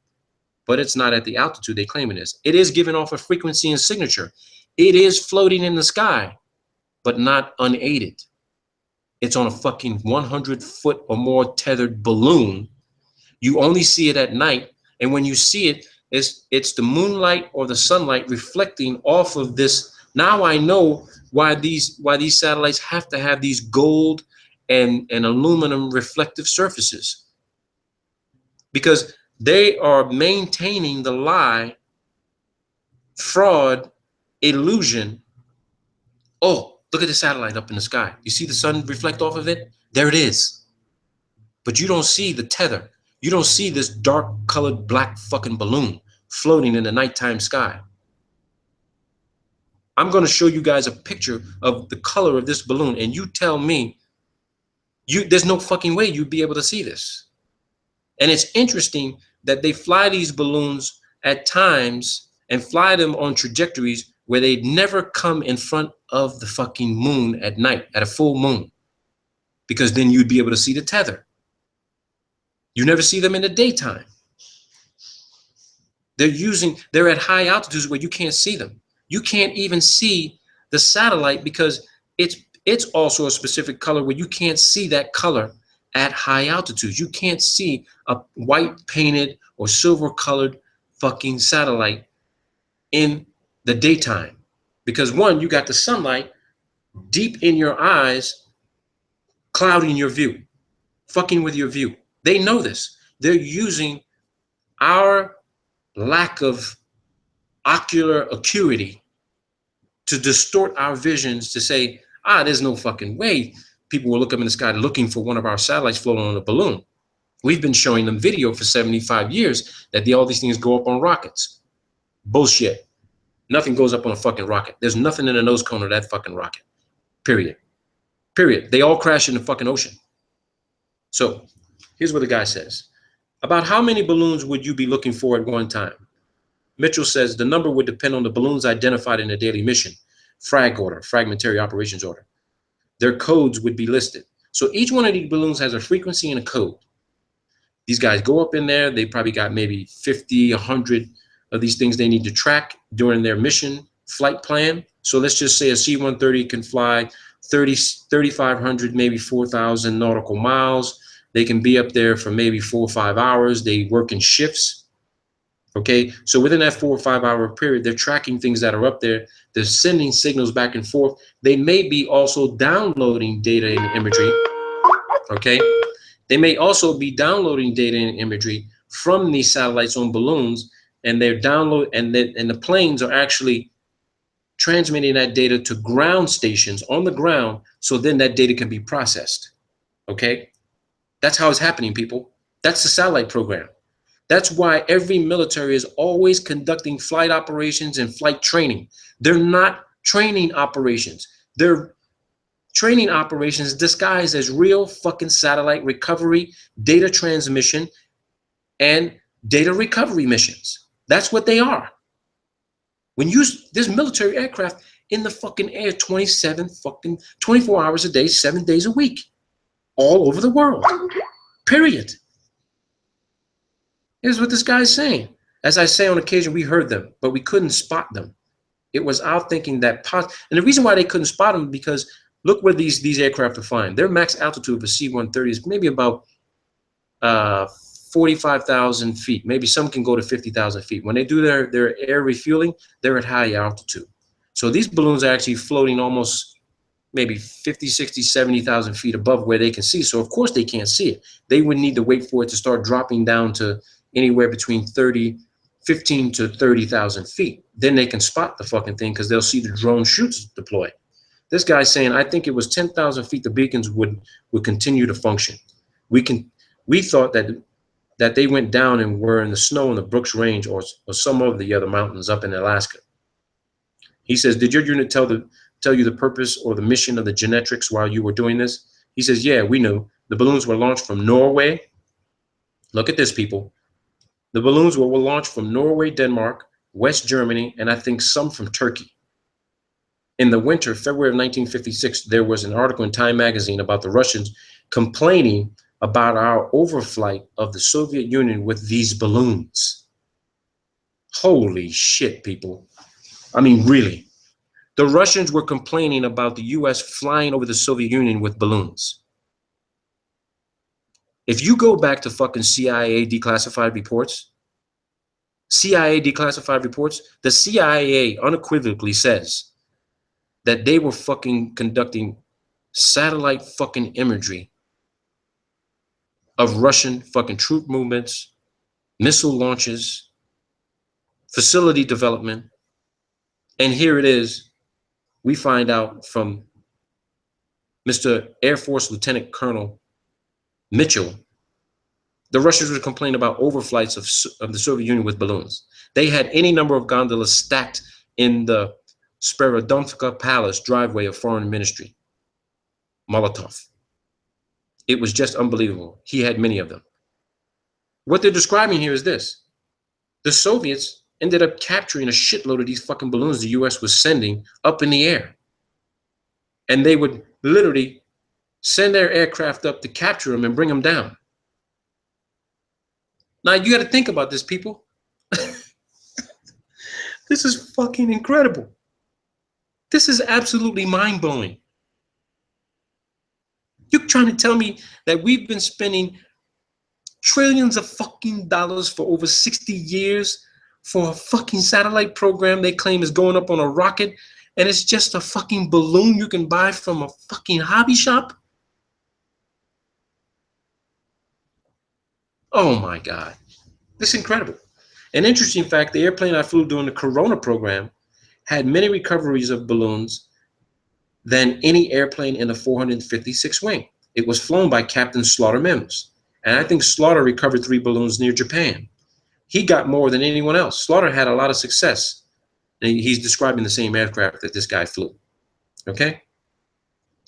but it's not at the altitude they claim it is. It is giving off a frequency and signature. It is floating in the sky, but not unaided. It's on a fucking 100-foot or more tethered balloon. You only see it at night. And when you see it, it's the moonlight or the sunlight reflecting off of this. Now I know why these satellites have to have these gold and aluminum reflective surfaces, because they are maintaining the lie, fraud, illusion. Oh, look at the satellite up in the sky. You see the sun reflect off of it? There it is. But you don't see the tether. You don't see this dark colored black fucking balloon floating in the nighttime sky. I'm going to show you guys a picture of the color of this balloon, and you tell me, there's no fucking way you'd be able to see this. And it's interesting that they fly these balloons at times and fly them on trajectories where they never come in front of the fucking moon at night, at a full moon, because then you'd be able to see the tether. You never see them in the daytime. They're at high altitudes where you can't see them. You can't even see the satellite because it's also a specific color where you can't see that color at high altitudes. You can't see a white painted or silver colored fucking satellite in the daytime, because one, you got the sunlight deep in your eyes, clouding your view, fucking with your view. They know this. They're using our lack of ocular acuity to distort our visions, to say, there's no fucking way people will look up in the sky looking for one of our satellites floating on a balloon. We've been showing them video for 75 years that all these things go up on rockets. Bullshit. Nothing goes up on a fucking rocket. There's nothing in the nose cone of that fucking rocket. Period. Period. They all crash in the fucking ocean. So here's what the guy says. About how many balloons would you be looking for at one time? Mitchell says the number would depend on the balloons identified in the daily mission, FRAG order, fragmentary operations order. Their codes would be listed. So each one of these balloons has a frequency and a code. These guys go up in there. They probably got maybe 50, 100 of these things they need to track during their mission flight plan. So let's just say a C-130 can fly 3,500, maybe 4,000 nautical miles. They can be up there for maybe 4 or 5 hours. They work in shifts. Okay, so within that 4 or 5 hour period, they're tracking things that are up there. They're sending signals back and forth. They may be also downloading data and imagery. Okay, they may also be downloading data and imagery from these satellites on balloons, and they're and the planes are actually transmitting that data to ground stations on the ground, so then that data can be processed. Okay, that's how it's happening, people. That's the satellite program. That's why every military is always conducting flight operations and flight training. They're not training operations. They're training operations disguised as real fucking satellite recovery, data transmission, and data recovery missions. That's what they are. When there's military aircraft in the fucking air 24 hours a day, 7 days a week, all over the world, period. Here's what this guy's saying. As I say, on occasion, we heard them, but we couldn't spot them. It was our thinking that, and the reason why they couldn't spot them, because look where these aircraft are flying. Their max altitude of a C-130 is maybe about 45,000 feet. Maybe some can go to 50,000 feet. When they do their air refueling, they're at high altitude. So these balloons are actually floating almost maybe 50, 60, 70,000 feet above where they can see. So of course they can't see it. They would need to wait for it to start dropping down to anywhere between 15 to 30,000 feet. Then they can spot the fucking thing because they'll see the drone chutes deploy. This guy's saying, I think it was 10,000 feet the beacons would continue to function. We thought that they went down and were in the snow in the Brooks Range or some of the other mountains up in Alaska. He says, did your unit tell you the purpose or the mission of the Genetrix while you were doing this? He says, yeah, we knew. The balloons were launched from Norway. Look at this, people. The balloons were launched from Norway, Denmark, West Germany, and I think some from Turkey. In the winter, February of 1956, there was an article in Time magazine about the Russians complaining about our overflight of the Soviet Union with these balloons. Holy shit, people. I mean, really. The Russians were complaining about the US flying over the Soviet Union with balloons. If you go back to fucking CIA declassified reports, the CIA unequivocally says that they were fucking conducting satellite fucking imagery of Russian fucking troop movements, missile launches, facility development. And here it is. We find out from Mr. Air Force Lieutenant Colonel Mitchell, the Russians were complaining about overflights of the Soviet Union with balloons. They had any number of gondolas stacked in the Sperodonivka Palace driveway of Foreign Ministry. Molotov. It was just unbelievable. He had many of them. What they're describing here is this. The Soviets ended up capturing a shitload of these fucking balloons the US was sending up in the air. And they would literally send their aircraft up to capture them and bring them down. Now you got to think about this, people. This is fucking incredible. This is absolutely mind-blowing. You're trying to tell me that we've been spending trillions of fucking dollars for over 60 years for a fucking satellite program they claim is going up on a rocket, and it's just a fucking balloon you can buy from a fucking hobby shop? Oh my God. This is incredible. An interesting fact, the airplane I flew during the Corona program had many recoveries of balloons than any airplane in the 456 wing. It was flown by Captain Slaughter Mims. And I think Slaughter recovered 3 balloons near Japan. He got more than anyone else. Slaughter had a lot of success. And he's describing the same aircraft that this guy flew. Okay?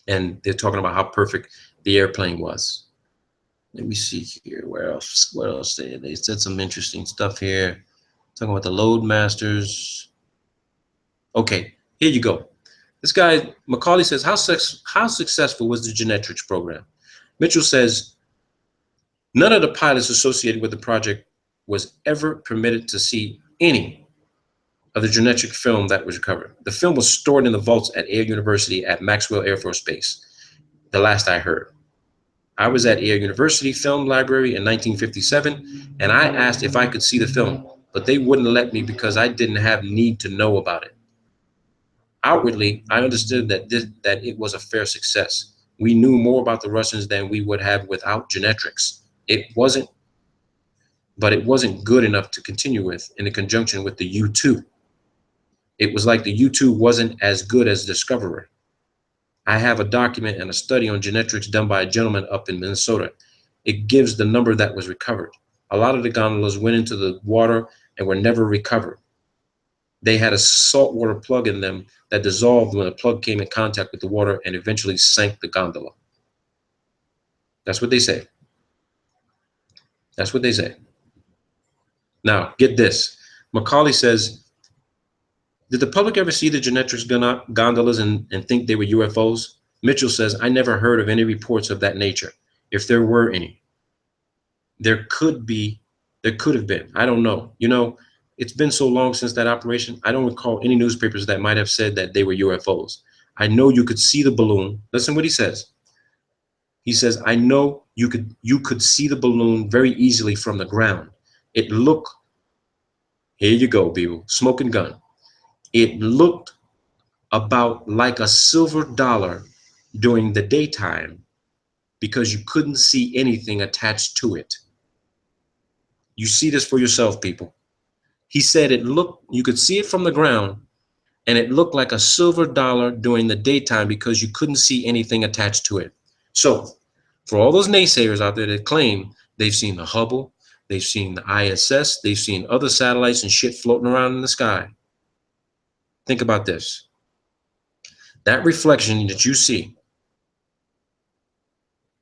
And they're talking about how perfect the airplane was. Let me see here. Where else? What else? They said some interesting stuff here. Talking about the Loadmasters. Okay, here you go. This guy, Macaulay, says, how successful was the Genetrix program? Mitchell says, none of the pilots associated with the project was ever permitted to see any of the Genetrix film that was recovered. The film was stored in the vaults at Air University at Maxwell Air Force Base, the last I heard. I was at Air University Film Library in 1957, and I asked if I could see the film, but they wouldn't let me because I didn't have need to know about it. Outwardly, I understood that it was a fair success. We knew more about the Russians than we would have without Genetrix. It wasn't good enough to continue with in conjunction with the U-2. It was like the U-2 wasn't as good as Discoverer. I have a document and a study on Genetrix done by a gentleman up in Minnesota. It gives the number that was recovered. A lot of the gondolas went into the water and were never recovered. They had a saltwater plug in them that dissolved when the plug came in contact with the water and eventually sank the gondola. That's what they say. That's what they say. Now, get this. Macaulay says, did the public ever see the Genetrix gondolas and think they were UFOs? Mitchell says, I never heard of any reports of that nature, if there were any. There could have been. I don't know. You know, it's been so long since that operation. I don't recall any newspapers that might have said that they were UFOs. I know you could see the balloon. Listen what he says. He says, I know you could see the balloon very easily from the ground. It looked, here you go, people, smoking gun. It looked about like a silver dollar during the daytime because you couldn't see anything attached to it. You see this for yourself, people. He said you could see it from the ground and it looked like a silver dollar during the daytime because you couldn't see anything attached to it. So for all those naysayers out there that claim they've seen the Hubble, they've seen the ISS, they've seen other satellites and shit floating around in the sky. Think about this. That reflection that you see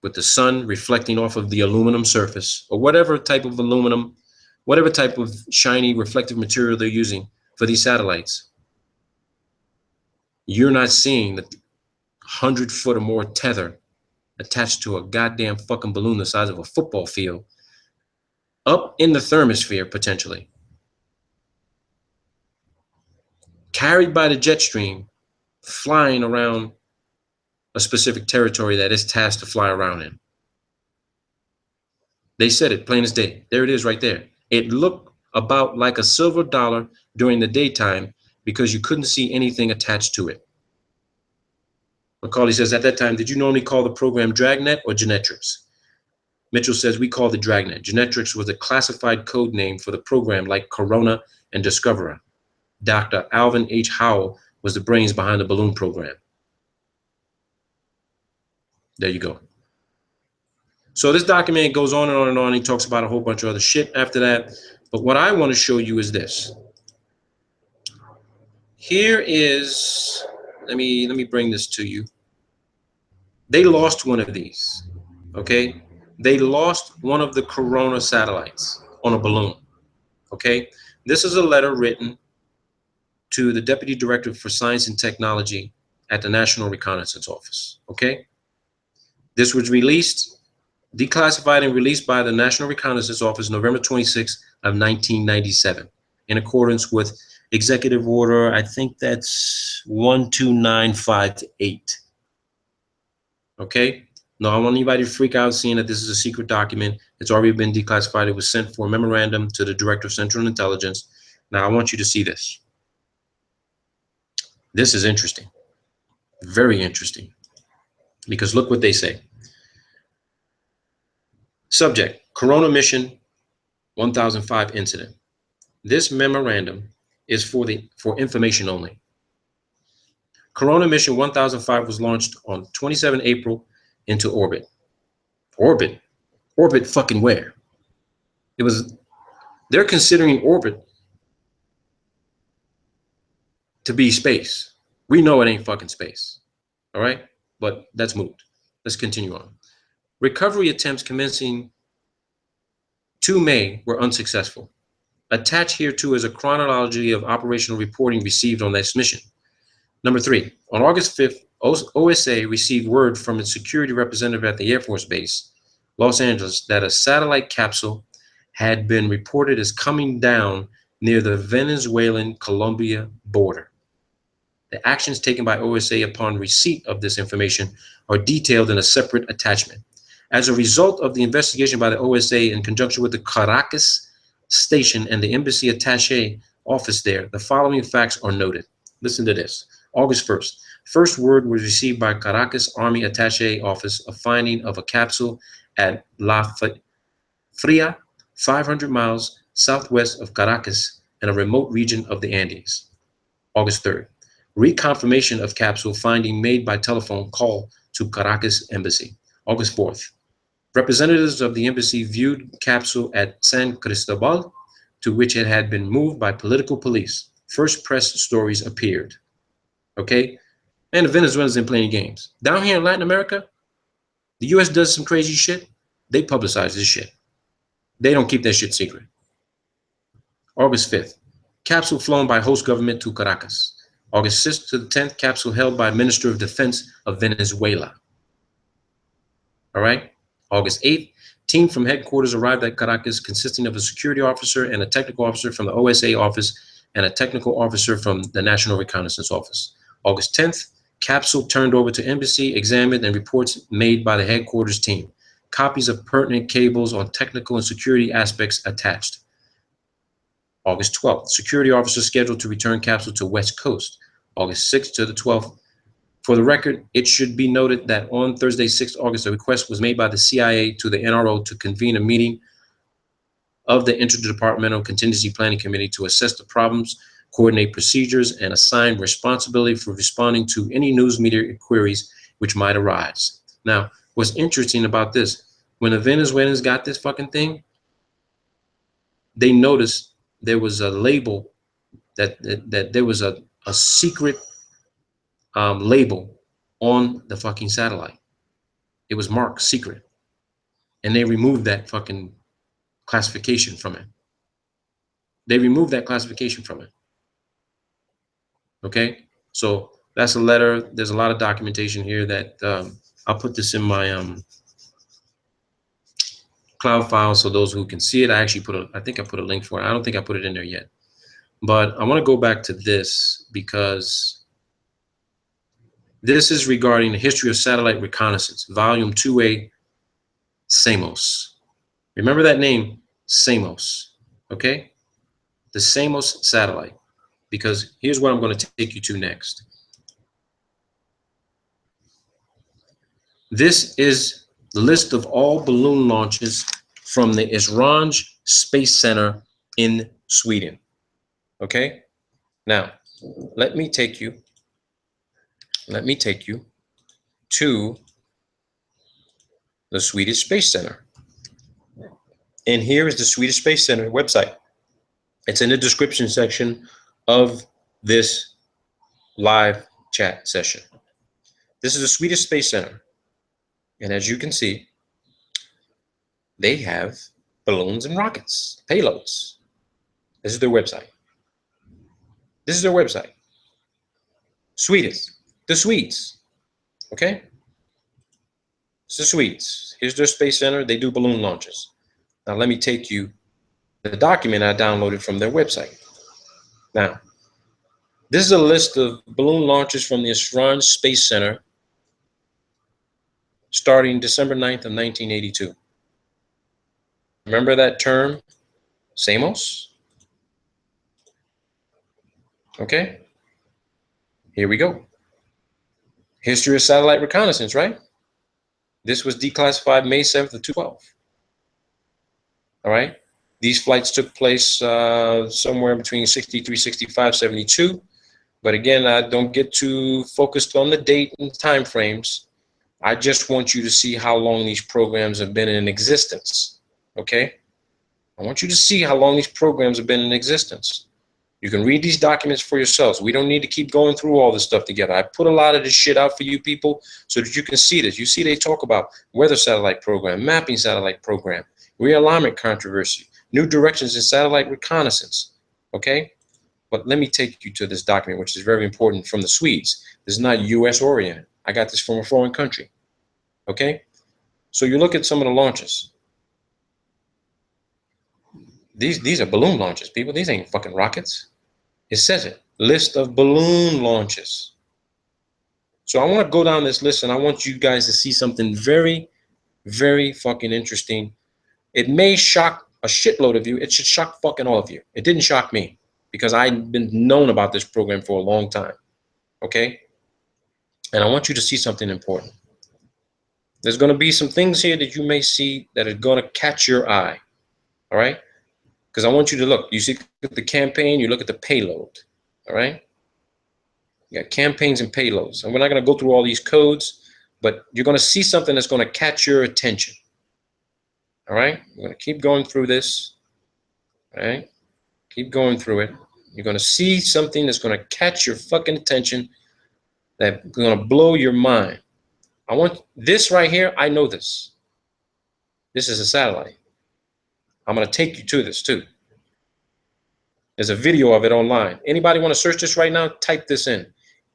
with the sun reflecting off of the aluminum surface or whatever type of aluminum, whatever type of shiny reflective material they're using for these satellites, you're not seeing the 100-foot or more tether attached to a goddamn fucking balloon the size of a football field up in the thermosphere potentially, carried by the jet stream flying around a specific territory that is tasked to fly around in. They said it plain as day. There it is right there. It looked about like a silver dollar during the daytime because you couldn't see anything attached to it. Macaulay says, at that time, did you normally call the program Dragnet or Genetrix? Mitchell says, we called it Dragnet. Genetrix was a classified code name for the program like Corona and Discoverer. Dr. Alvin H. Howell was the brains behind the balloon program. There you go. So this document goes on and on and on. He talks about a whole bunch of other shit after that. But what I want to show you is this. Here is, let me bring this to you. They lost one of these, okay? They lost one of the Corona satellites on a balloon, okay? This is a letter written to the Deputy Director for Science and Technology at the National Reconnaissance Office, okay? This was released, declassified and released by the National Reconnaissance Office November 26th of 1997 in accordance with Executive Order, I think that's 12958. Okay? No, I don't want anybody to freak out seeing that this is a secret document. It's already been declassified. It was sent for a memorandum to the Director of Central Intelligence. Now, I want you to see this. This is interesting. Very interesting. Because look what they say. Subject, Corona Mission 1005 incident. This memorandum is for information only. Corona Mission 1005 was launched on 27 April into orbit. Orbit? Orbit fucking where? They're considering orbit to be space. We know it ain't fucking space. All right? But that's moved. Let's continue on. Recovery attempts commencing 2 May were unsuccessful. Attached here too is a chronology of operational reporting received on this mission. Number 3, on August 5th, OSA received word from its security representative at the Air Force Base, Los Angeles, that a satellite capsule had been reported as coming down near the Venezuelan-Colombia border. The actions taken by OSA upon receipt of this information are detailed in a separate attachment. As a result of the investigation by the OSA in conjunction with the Caracas station and the embassy attaché office there, the following facts are noted. Listen to this. August 1st, first word was received by Caracas Army Attaché Office of finding of a capsule at La Fria, 500 miles southwest of Caracas in a remote region of the Andes. August 3rd, reconfirmation of capsule finding made by telephone call to Caracas Embassy. August 4th, representatives of the embassy viewed capsule at San Cristobal, to which it had been moved by political police. First press stories appeared. Okay? And the Venezuelans didn't play any games. Down here in Latin America, the US does some crazy shit. They publicize this shit. They don't keep that shit secret. August 5th, capsule flown by host government to Caracas. August 6th to the 10th, capsule held by Minister of Defense of Venezuela. All right? August 8th, team from headquarters arrived at Caracas consisting of a security officer and a technical officer from the OSA office and a technical officer from the National Reconnaissance Office. August 10th, capsule turned over to embassy, examined, and reports made by the headquarters team. Copies of pertinent cables on technical and security aspects attached. August 12th, security officer scheduled to return capsule to West Coast. August 6th to the 12th. For the record, it should be noted that on Thursday, 6th August, a request was made by the CIA to the NRO to convene a meeting of the Interdepartmental Contingency Planning Committee to assess the problems, coordinate procedures, and assign responsibility for responding to any news media queries which might arise. Now, what's interesting about this, when the Venezuelans got this fucking thing, they noticed there was a label that there was a secret label on the fucking satellite. It was marked secret. And they removed that fucking classification from it. They removed that classification from it. Okay? So that's a letter. There's a lot of documentation here that I'll put this in my cloud file so those who can see it. I actually I think I put a link for it. I don't think I put it in there yet. But I want to go back to this because This is regarding the history of satellite reconnaissance, volume 2A, SAMOS. Remember that name, SAMOS, okay? The SAMOS satellite, because here's what I'm going to take you to next. This is the list of all balloon launches from the Esrange Space Center in Sweden, okay? Now, let me take you to the Swedish Space Center. And here is the Swedish Space Center website. It's in the description section of this live chat session. This is the Swedish Space Center. And as you can see, they have balloons and rockets, payloads. This is their website. This is their website. Swedes, the Swedes, okay? It's the Swedes. Here's their space center. They do balloon launches. Now let me take you to the document I downloaded from their website. Now, this is a list of balloon launches from the Esrange Space Center starting December 9th of 1982. Remember that term, SAMOS? Okay, here we go. History of satellite reconnaissance, right? This was declassified May 7th of 2012. All right, these flights took place somewhere between 63, 65, 72. But again, I don't get too focused on the date and time frames. I just want you to see how long these programs have been in existence, okay? I want you to see how long these programs have been in existence. You can read these documents for yourselves. We don't need to keep going through all this stuff together. I put a lot of this shit out for you people so that you can see this. You see they talk about weather satellite program, mapping satellite program, realignment controversy, new directions in satellite reconnaissance, okay? But let me take you to this document, which is very important, from the Swedes. This is not US oriented. I got this from a foreign country, okay? So you look at some of the launches. These are balloon launches, people. These ain't fucking rockets. It says it, list of balloon launches. So I want to go down this list and I want you guys to see something very, very fucking interesting. It may shock a shitload of you. It should shock fucking all of you. It didn't shock me because I've been known about this program for a long time, okay? And I want you to see something important. There's going to be some things here that you may see that are going to catch your eye, all right? Because I want you to look. You see the campaign, you look at the payload, all right? You got campaigns and payloads. And we're not going to go through all these codes, but you're going to see something that's going to catch your attention, all right? We're going to keep going through this, all right? Keep going through it. You're going to see something that's going to catch your fucking attention, that's going to blow your mind. I want this right here. I know this. This is a satellite. I'm going to take you to this too. There's a video of it online. Anybody want to search this right now? Type this in.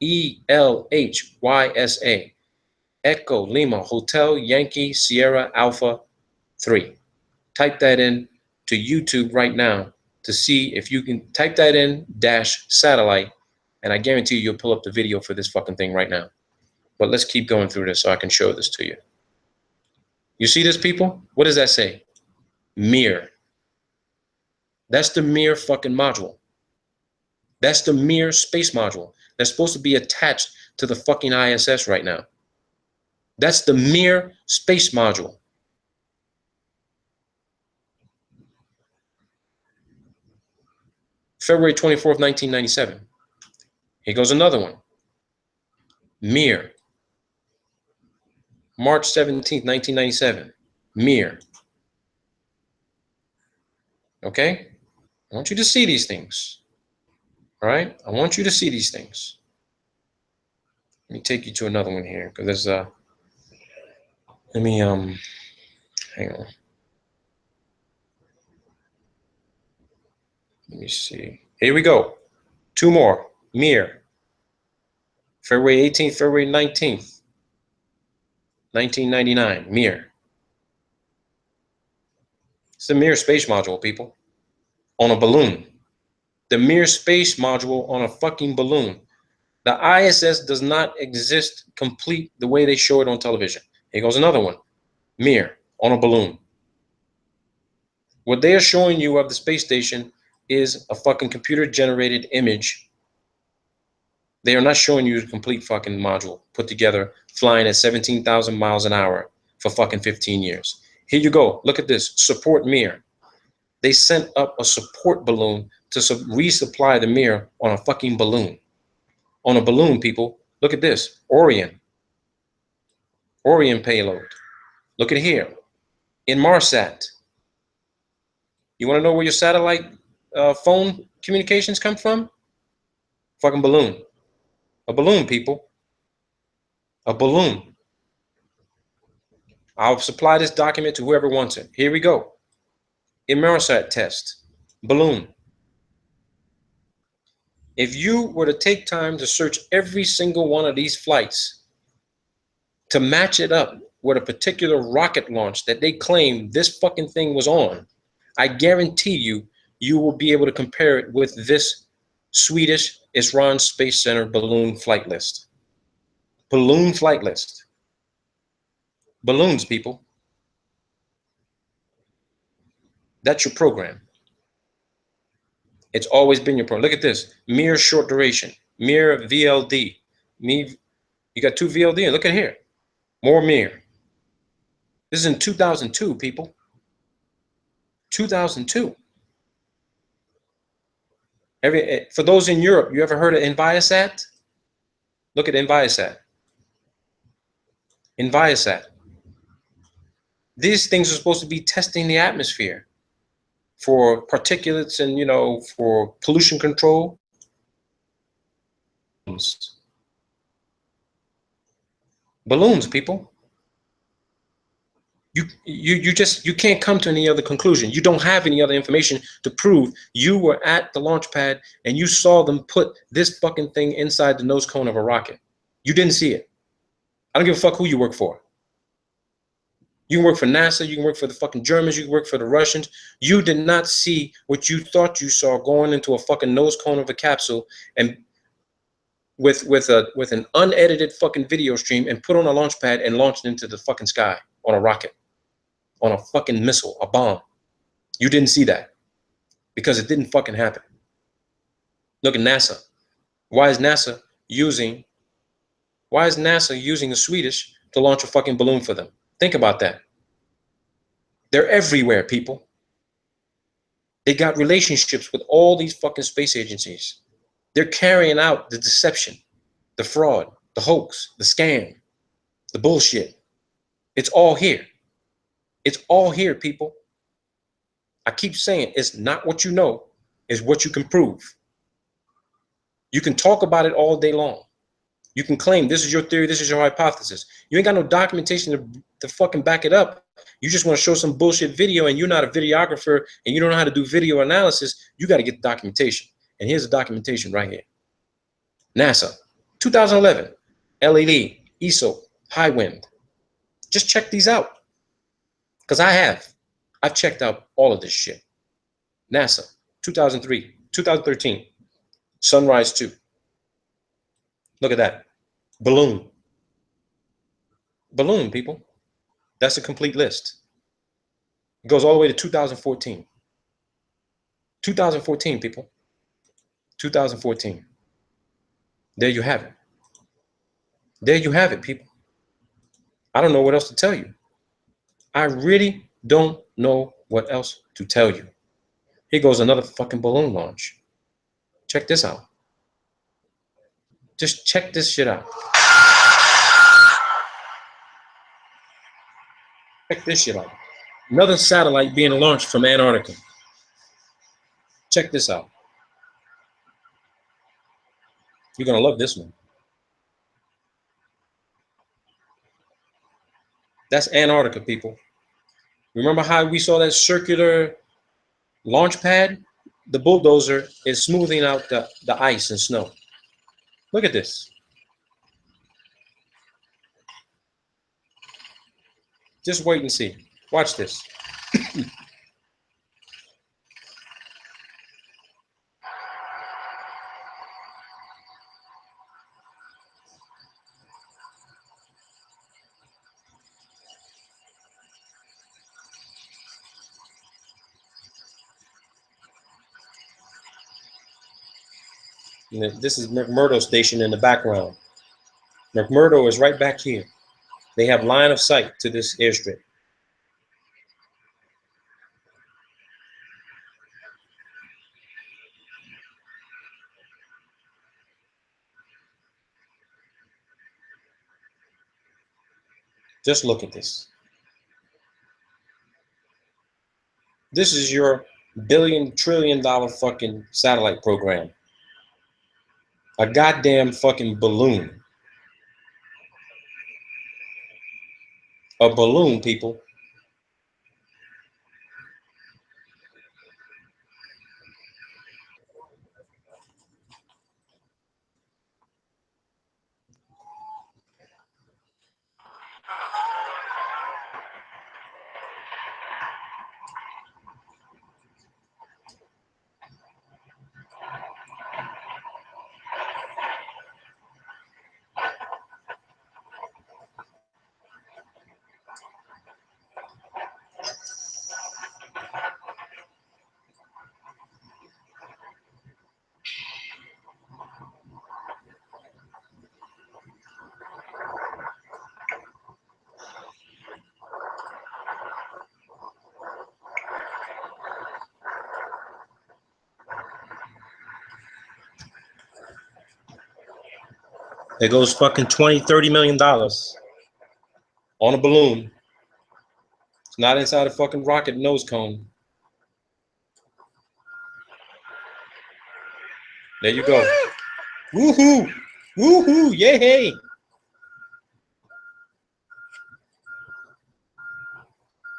ELHYSA. Echo Lima Hotel Yankee Sierra Alpha 3. Type that in to YouTube right now to see if you can type that in -satellite, and I guarantee you'll pull up the video for this fucking thing right now. But let's keep going through this so I can show this to you. You see this, people? What does that say? Mir. That's the Mir fucking module. That's the Mir space module that's supposed to be attached to the fucking ISS right now. That's the Mir space module. February 24th, 1997. Here goes another one. Mir. March 17th, 1997. Mir. Okay? I want you to see these things. All right? I want you to see these things. Let me take you to another one here because there's let me hang on. Let me see. Here we go. Two more. Mir. February 18th, February 19th, 1999. Mir. It's the Mir space module, people. On a balloon. The Mir space module on a fucking balloon. The ISS does not exist complete the way they show it on television. Here goes another one. Mir on a balloon. What they are showing you of the space station is a fucking computer-generated image. They are not showing you the complete fucking module put together, flying at 17,000 miles an hour for fucking 15 years. Here you go. Look at this. Support Mir. They sent up a support balloon to resupply the Mir on a fucking balloon. On a balloon, people. Look at this. Orion. Orion payload. Look at here. Inmarsat. You want to know where your satellite phone communications come from? Fucking balloon. A balloon, people. A balloon. I'll supply this document to whoever wants it. Here we go. Inmarsat test. Balloon. If you were to take time to search every single one of these flights to match it up with a particular rocket launch that they claim this fucking thing was on, I guarantee you, you will be able to compare it with this Swedish Esrange Space Center balloon flight list. Balloon flight list. Balloons, people. That's your program. It's always been your program. Look at this. Mir short duration. Mir VLD. You got two VLD. Look at here. More Mir. This is in 2002, people. 2002. For those in Europe, you ever heard of Enviasat? Look at Enviasat. Enviasat. These things are supposed to be testing the atmosphere for particulates and, you know, for pollution control. Balloons, people. You can't come to any other conclusion. You don't have any other information to prove you were at the launch pad and you saw them put this fucking thing inside the nose cone of a rocket. You didn't see it. I don't give a fuck who you work for. You can work for NASA, you can work for the fucking Germans, you can work for the Russians. You did not see what you thought you saw going into a fucking nose cone of a capsule and with an unedited fucking video stream and put on a launch pad and launched into the fucking sky on a rocket, on a fucking missile, a bomb. You didn't see that because it didn't fucking happen. Look at NASA. Why is NASA using the Swedish to launch a fucking balloon for them? Think about that. They're everywhere, people. They got relationships with all these fucking space agencies. They're carrying out the deception, the fraud, the hoax, the scam, the bullshit. It's all here. It's all here, people. I keep saying it's not what you know, it's what you can prove. You can talk about it all day long. You can claim this is your theory, this is your hypothesis. You ain't got no documentation to fucking back it up. You just want to show some bullshit video and you're not a videographer and you don't know how to do video analysis. You got to get the documentation. And here's the documentation right here. NASA, 2011, LAD, ESO, high wind. Just check these out. Because I've checked out all of this shit. NASA, 2003, 2013, Sunrise 2. Look at that. Balloon. Balloon, people. That's a complete list. It goes all the way to 2014. 2014, people. 2014. There you have it. There you have it, people. I don't know what else to tell you. I really don't know what else to tell you. Here goes another fucking balloon launch. Check this out. Just check this shit out. Check this shit out. Another satellite being launched from Antarctica. Check this out. You're going to love this one. That's Antarctica, people. Remember how we saw that circular launch pad? The bulldozer is smoothing out the ice and snow. Look at this. Just wait and see. Watch this. And this is McMurdo Station in the background. McMurdo is right back here. They have line of sight to this airstrip. Just look at this. This is your billion, trillion dollar fucking satellite program. A goddamn fucking balloon. A balloon, people. There goes fucking $20-30 million on a balloon. It's not inside a fucking rocket nose cone. There you go. Woohoo! Woohoo! Yay!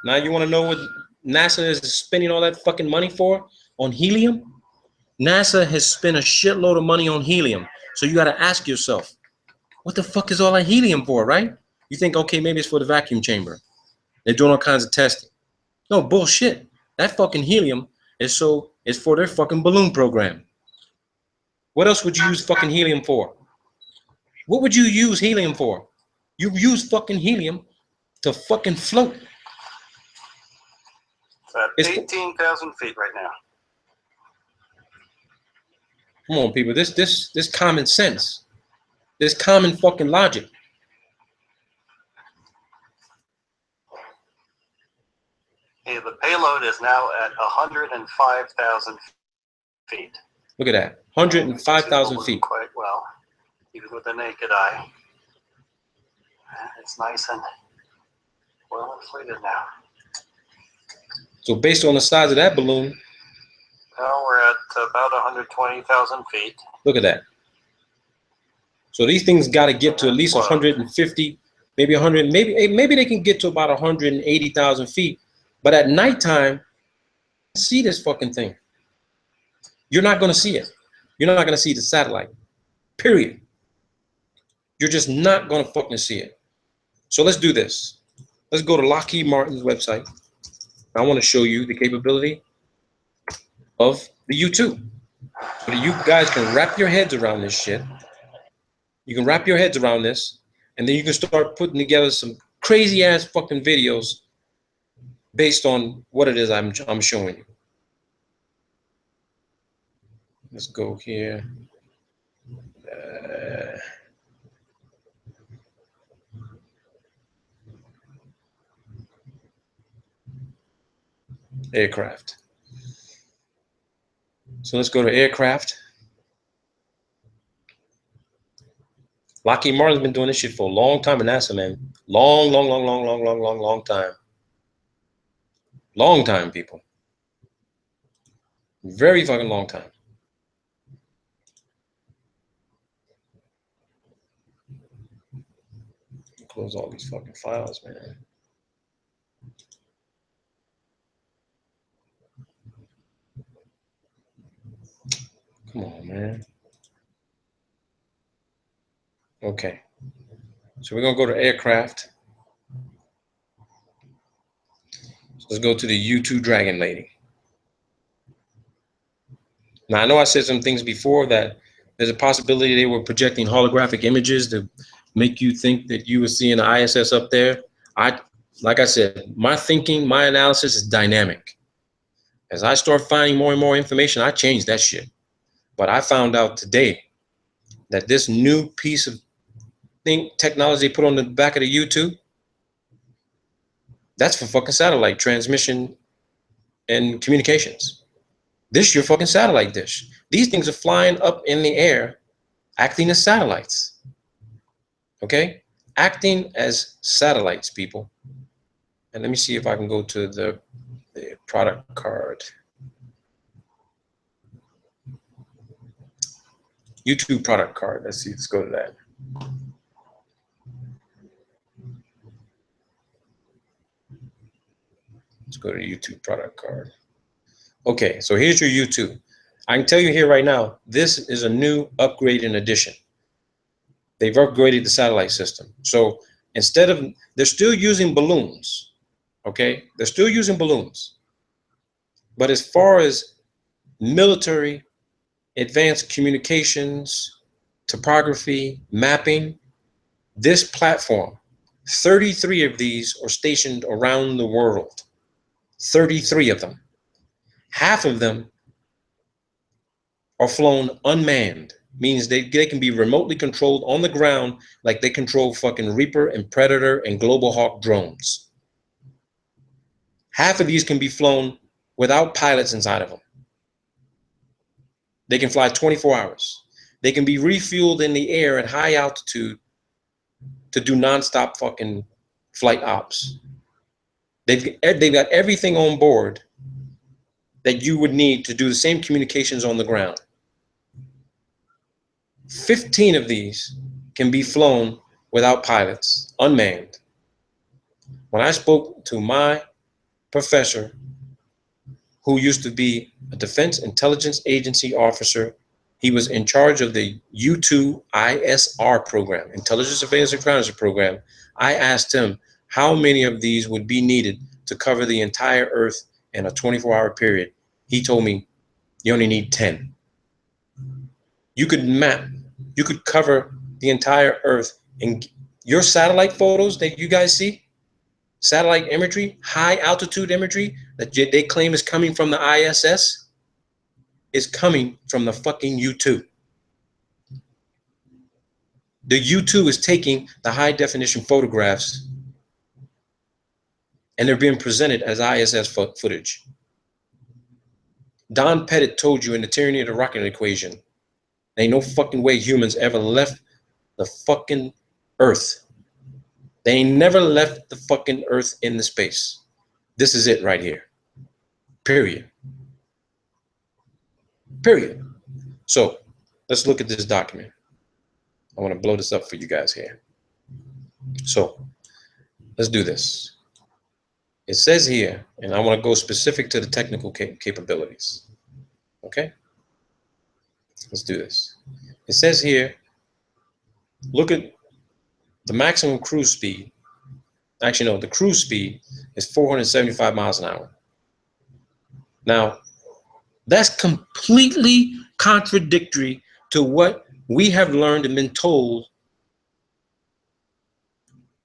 Now you want to know what NASA is spending all that fucking money for? On helium? NASA has spent a shitload of money on helium. So you got to ask yourself, what the fuck is all that helium for, right? You think, okay, maybe it's for the vacuum chamber. They're doing all kinds of testing. No, bullshit. That fucking helium is for their fucking balloon program. What else would you use fucking helium for? What would you use helium for? You use fucking helium to fucking float.
It's at 18,000 feet right now.
Come on, people. This common sense. This common fucking logic.
Hey, the payload is now at 105,000 feet.
Look at that. 105,000 feet.
Quite well, even with the naked eye. It's nice and well inflated now.
So based on the size of that balloon,
now we're at about 120,000 feet.
Look at that. So these things got to get to at least 150, maybe 100, maybe they can get to about 180,000 feet. But at nighttime, see this fucking thing. You're not going to see it. You're not going to see the satellite. Period. You're just not going to fucking see it. So let's do this. Let's go to Lockheed Martin's website. I want to show you the capability of the U-2. So that you guys can wrap your heads around this shit. You can wrap your heads around this, and then you can start putting together some crazy ass fucking videos based on what it is I'm showing you. Let's go here. Aircraft. So let's go to aircraft. Lockheed Martin's been doing this shit for a long time in NASA, man. Long time. Long time, people. Very fucking long time. Close all these fucking files, man. Come on, man. Okay. So we're going to go to aircraft. So let's go to the U-2 Dragon Lady. Now, I know I said some things before that there's a possibility they were projecting holographic images to make you think that you were seeing the ISS up there. Like I said, my thinking, my analysis is dynamic. As I start finding more and more information, I change that shit. But I found out today that this new piece of technology they put on the back of the U2, that's for fucking satellite transmission and communications. This your fucking satellite dish. These things are flying up in the air, acting as satellites. Okay? Acting as satellites, people. And let me see if I can go to the product card. YouTube product card. Let's see. Let's go to that. Let's go to YouTube product card. Okay, so here's your U2. I can tell you here right now, this is a new upgrade and addition. They've upgraded the satellite system. So instead of, they're still using balloons, okay? They're still using balloons. But as far as military, advanced communications, topography, mapping, this platform, 33 of these are stationed around the world. 33 of them. Half of them are flown unmanned, means they can be remotely controlled on the ground like they control fucking Reaper and Predator and Global Hawk drones. Half of these can be flown without pilots inside of them. They can fly 24 hours. They can be refueled in the air at high altitude to do nonstop fucking flight ops. They've got everything on board that you would need to do the same communications on the ground. 15 of these can be flown without pilots, unmanned. When I spoke to my professor, who used to be a Defense Intelligence Agency officer, he was in charge of the U2 ISR program, Intelligence Surveillance and Reconnaissance program. I asked him how many of these would be needed to cover the entire Earth in a 24-hour period. He told me, you only need 10. You could map, you could cover the entire Earth. And your satellite photos that you guys see, satellite imagery, high altitude imagery that they claim is coming from the ISS, is coming from the fucking U2. The U2 is taking the high definition photographs and they're being presented as ISS footage. Don Pettit told you in the Tyranny of the Rocket Equation, there ain't no fucking way humans ever left the fucking Earth. They ain't never left the fucking Earth in the space. This is it right here. Period. Period. So let's look at this document. I want to blow this up for you guys here. So let's do this. It says here, and I want to go specific to the technical capabilities. Okay? Let's do this. It says here, look at the maximum cruise speed. Actually, no, the cruise speed is 475 miles an hour. Now, that's completely contradictory to what we have learned and been told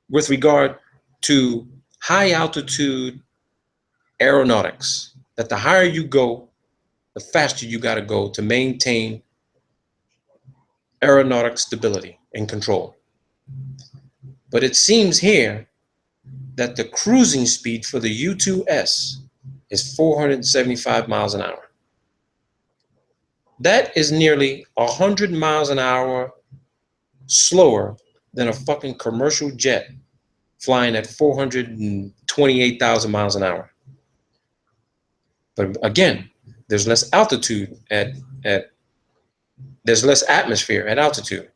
with regard to high altitude aeronautics, that the higher you go, the faster you got to go to maintain aeronautic stability and control. But it seems here that the cruising speed for the U2S is 475 miles an hour. That is nearly 100 miles an hour slower than a fucking commercial jet flying at 428,000 miles an hour. But again, there's less altitude there's less atmosphere at altitude.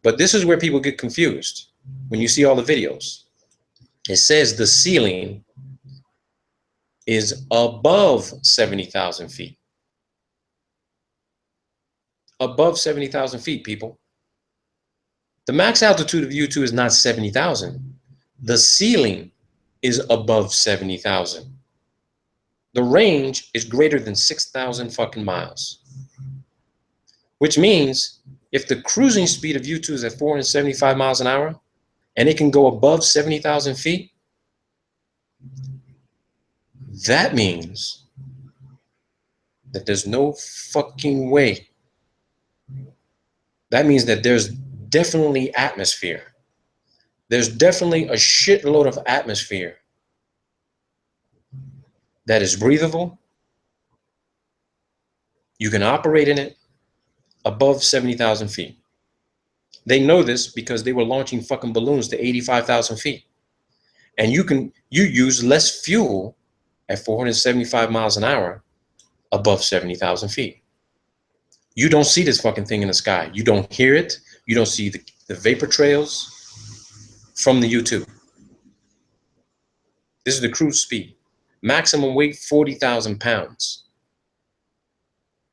But this is where people get confused when you see all the videos. It says the ceiling is above 70,000 feet. Above 70,000 feet, people. The max altitude of U2 is not 70,000. The ceiling is above 70,000. The range is greater than 6,000 fucking miles. Which means if the cruising speed of U2 is at 475 miles an hour and it can go above 70,000 feet, that means that there's no fucking way That means that there's definitely atmosphere. There's definitely a shitload of atmosphere that is breathable. You can operate in it above 70,000 feet. They know this because they were launching fucking balloons to 85,000 feet. And you use less fuel at 475 miles an hour above 70,000 feet. You don't see this fucking thing in the sky. You don't hear it. You don't see the vapor trails from the U-2. This is the cruise speed. Maximum weight, 40,000 pounds.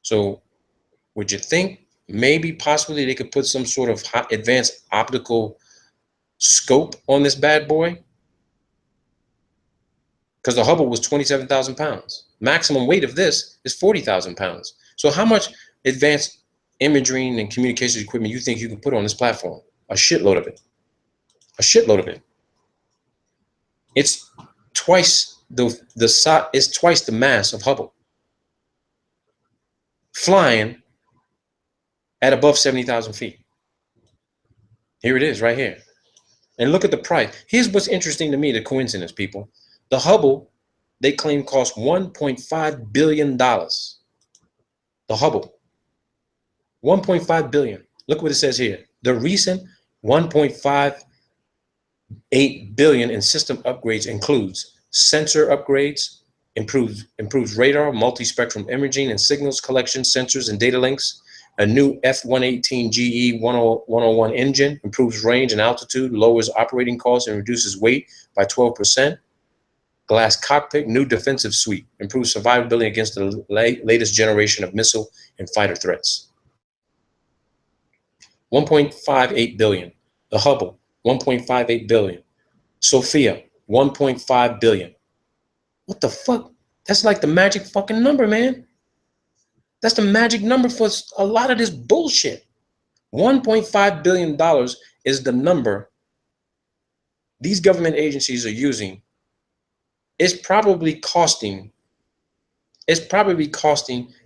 So would you think maybe possibly they could put some sort of advanced optical scope on this bad boy? Because the Hubble was 27,000 pounds. Maximum weight of this is 40,000 pounds. So how much advanced imaging and communications equipment you think you can put on this platform? A shitload of it. A shitload of it. It's twice it's twice the mass of Hubble. Flying at above 70,000 feet. Here it is right here. And look at the price. Here's what's interesting to me, the coincidence, people. The Hubble, they claim, cost $1.5 billion. The Hubble. 1.5 billion. Look what it says here. The recent 1.58 billion in system upgrades includes sensor upgrades, improves radar, multi-spectrum imaging and signals collection, sensors and data links, a new F-118 GE 101 engine, improves range and altitude, lowers operating costs and reduces weight by 12%. Glass cockpit, new defensive suite, improves survivability against the latest generation of missile and fighter threats. 1.58 billion. The Hubble, 1.58 billion. Sophia, 1.5 billion. What the fuck? That's like the magic fucking number, man. That's the magic number for a lot of this bullshit. $1.5 billion is the number these government agencies are using. It's probably costing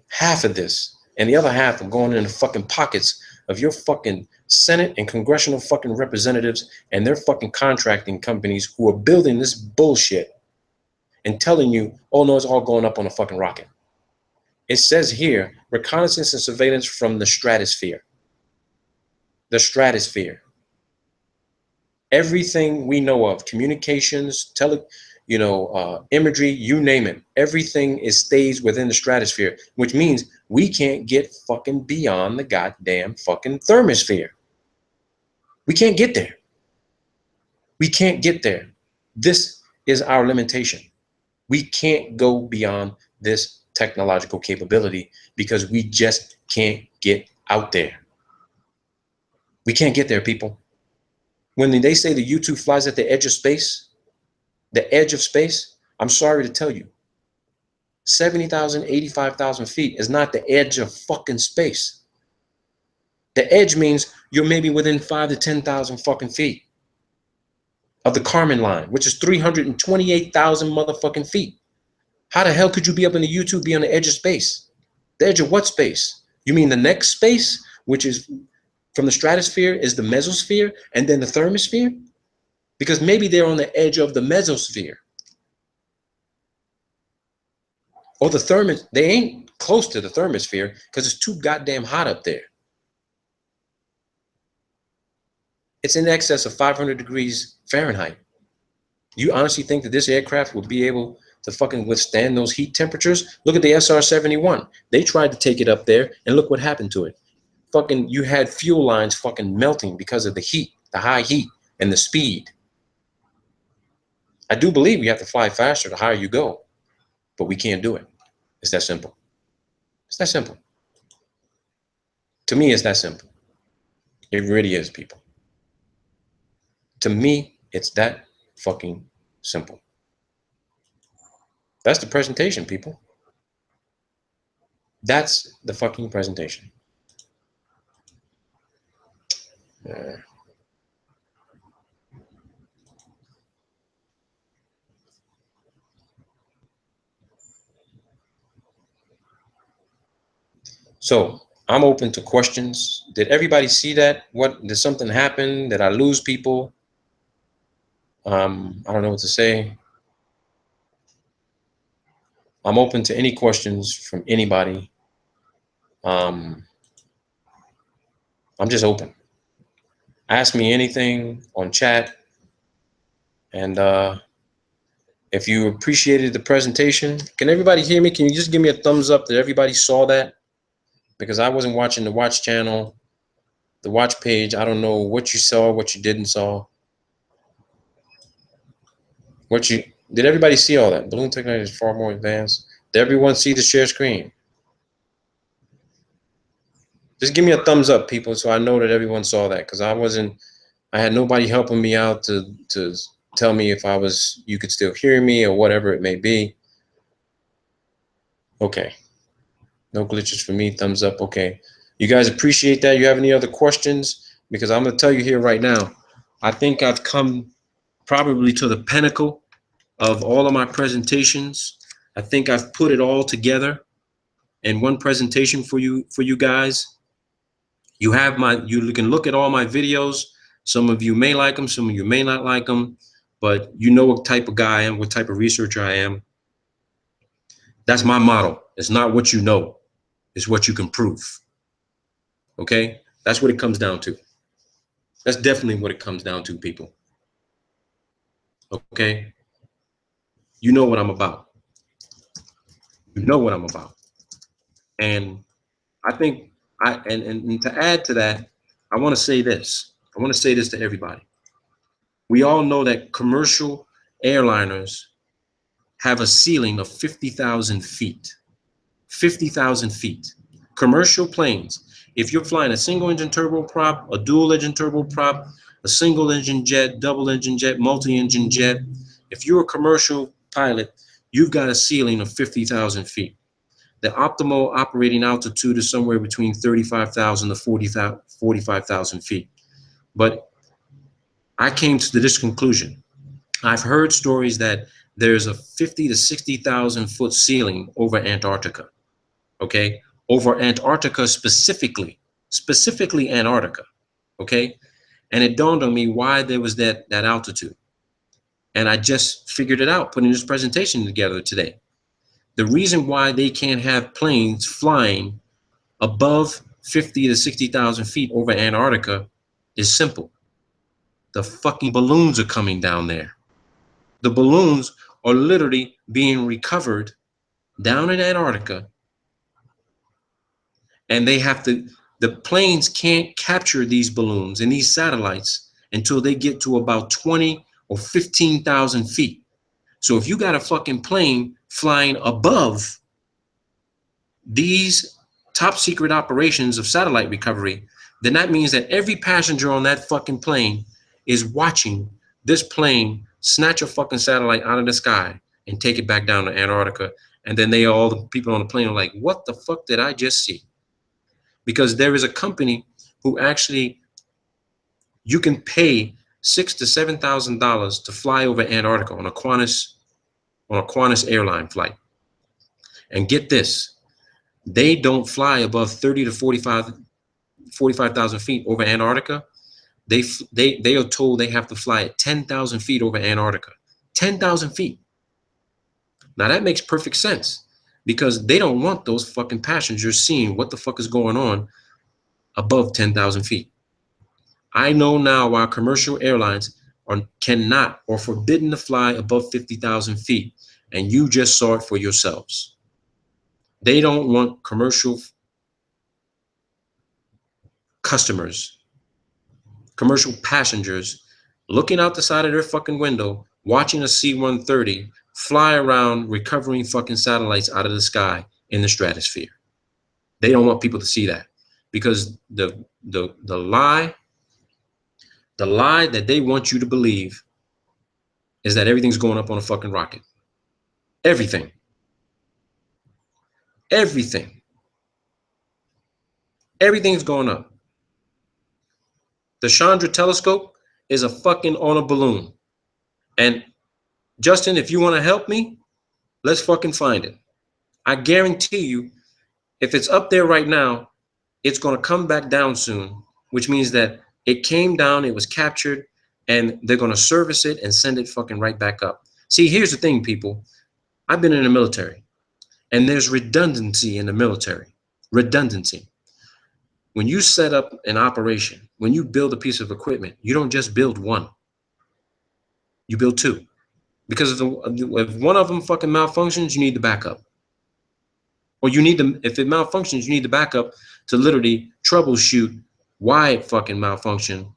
half of this, and the other half are going in the fucking pockets of your fucking Senate and congressional fucking representatives and their fucking contracting companies who are building this bullshit and telling you, oh no, it's all going up on a fucking rocket. It says here, reconnaissance and surveillance from the stratosphere. The stratosphere. Everything we know of, communications, imagery, you name it. Everything stays within the stratosphere, which means we can't get fucking beyond the goddamn fucking thermosphere. We can't get there. We can't get there. This is our limitation. We can't go beyond this technological capability because we just can't get out there. We can't get there, people. When they say the U-2 flies at the edge of space, I'm sorry to tell you, 70,000, 85,000 feet is not the edge of fucking space. The edge means you're maybe within 5,000 to 10,000 fucking feet of the Kármán line, which is 328,000 motherfucking feet. How the hell could you be up in the U-2, be on the edge of space? The edge of what space? You mean the next space, which is from the stratosphere, is the mesosphere, and then the thermosphere? Because maybe they're on the edge of the mesosphere. Or they ain't close to the thermosphere because it's too goddamn hot up there. It's in excess of 500 degrees Fahrenheit. You honestly think that this aircraft will be able to fucking withstand those heat temperatures? Look at the SR-71. They tried to take it up there, and look what happened to it. Fucking, you had fuel lines fucking melting because of the heat, the high heat, and the speed. I do believe you have to fly faster the higher you go, but we can't do it. It's that simple. It's that simple. To me, it's that simple. It really is, people. To me, it's that fucking simple. That's the presentation, people. That's the fucking presentation. So I'm open to questions. Did everybody see that? Did something happen? Did I lose people? I don't know what to say. I'm open to any questions from anybody. I'm just open. Ask me anything on chat. And if you appreciated the presentation, can everybody hear me? Can you just give me a thumbs up that everybody saw that? Because I wasn't watching the watch channel, the watch page. I don't know what you saw, what you didn't saw. Did everybody see all that? Balloon technology is far more advanced. Did everyone see the share screen? Just give me a thumbs up, people, so I know that everyone saw that, because I had nobody helping me out to tell me if you could still hear me or whatever it may be. Okay. No glitches for me. Thumbs up. Okay. You guys appreciate that? You have any other questions? Because I'm going to tell you here right now, I think I've come probably to the pinnacle of all of my presentations. I think I've put it all together in one presentation for you guys. You can look at all my videos. Some of you may like them, some of you may not like them, but you know what type of guy I am, what type of researcher I am. That's my motto. It's not what you know, it's what you can prove. Okay? That's what it comes down to. That's definitely what it comes down to, people. Okay? You know what I'm about. You know what I'm about. And I think and to add to that, I want to say this. I want to say this to everybody. We all know that commercial airliners have a ceiling of 50,000 feet. 50,000 feet. Commercial planes, if you're flying a single engine turboprop, a dual engine turboprop, a single engine jet, double engine jet, multi-engine jet, if you're a commercial pilot, you've got a ceiling of 50,000 feet. The optimal operating altitude is somewhere between 35,000 to 45,000 feet. But I came to this conclusion. I've heard stories that there's a 50 to 60,000 foot ceiling over Antarctica. Okay, over Antarctica specifically Antarctica. Okay, and it dawned on me why there was that altitude, and I just figured it out putting this presentation together today. The reason why they can't have planes flying above 50 to 60,000 feet over Antarctica is simple. The fucking balloons are coming down there. The balloons are literally being recovered down in Antarctica, and the planes can't capture these balloons and these satellites until they get to about 20 or 15,000 feet. So if you got a fucking plane flying above these top secret operations of satellite recovery, then that means that every passenger on that fucking plane is watching this plane snatch a fucking satellite out of the sky and take it back down to Antarctica. And then all the people on the plane are like, what the fuck did I just see? Because there is a company who actually, you can pay $6,000 to $7,000 to fly over Antarctica on a Qantas airline flight. And get this, they don't fly above 30 to 45,000 feet over Antarctica. They are told they have to fly at 10,000 feet over Antarctica. 10,000 feet. Now that makes perfect sense, because they don't want those fucking passengers seeing what the fuck is going on above 10,000 feet. I know now why commercial airlines cannot or forbidden to fly above 50,000 feet, and you just saw it for yourselves. They don't want commercial customers, commercial passengers looking out the side of their fucking window, watching a C-130 fly around recovering fucking satellites out of the sky in the stratosphere. They don't want people to see that, because the lie that they want you to believe is that everything's going up on a fucking rocket. Everything. Everything's going up. The Chandra telescope is a fucking on a balloon. And Justin, if you want to help me, let's fucking find it. I guarantee you, if it's up there right now, it's going to come back down soon, which means that it came down, it was captured, and they're going to service it and send it fucking right back up. See, here's the thing, people. I've been in the military, and there's redundancy in the military. Redundancy. When you set up an operation, when you build a piece of equipment, you don't just build one. You build two. Because if one of them fucking malfunctions, you need the backup. Or you need to, if it malfunctions, you need the backup to literally troubleshoot why it fucking malfunctioned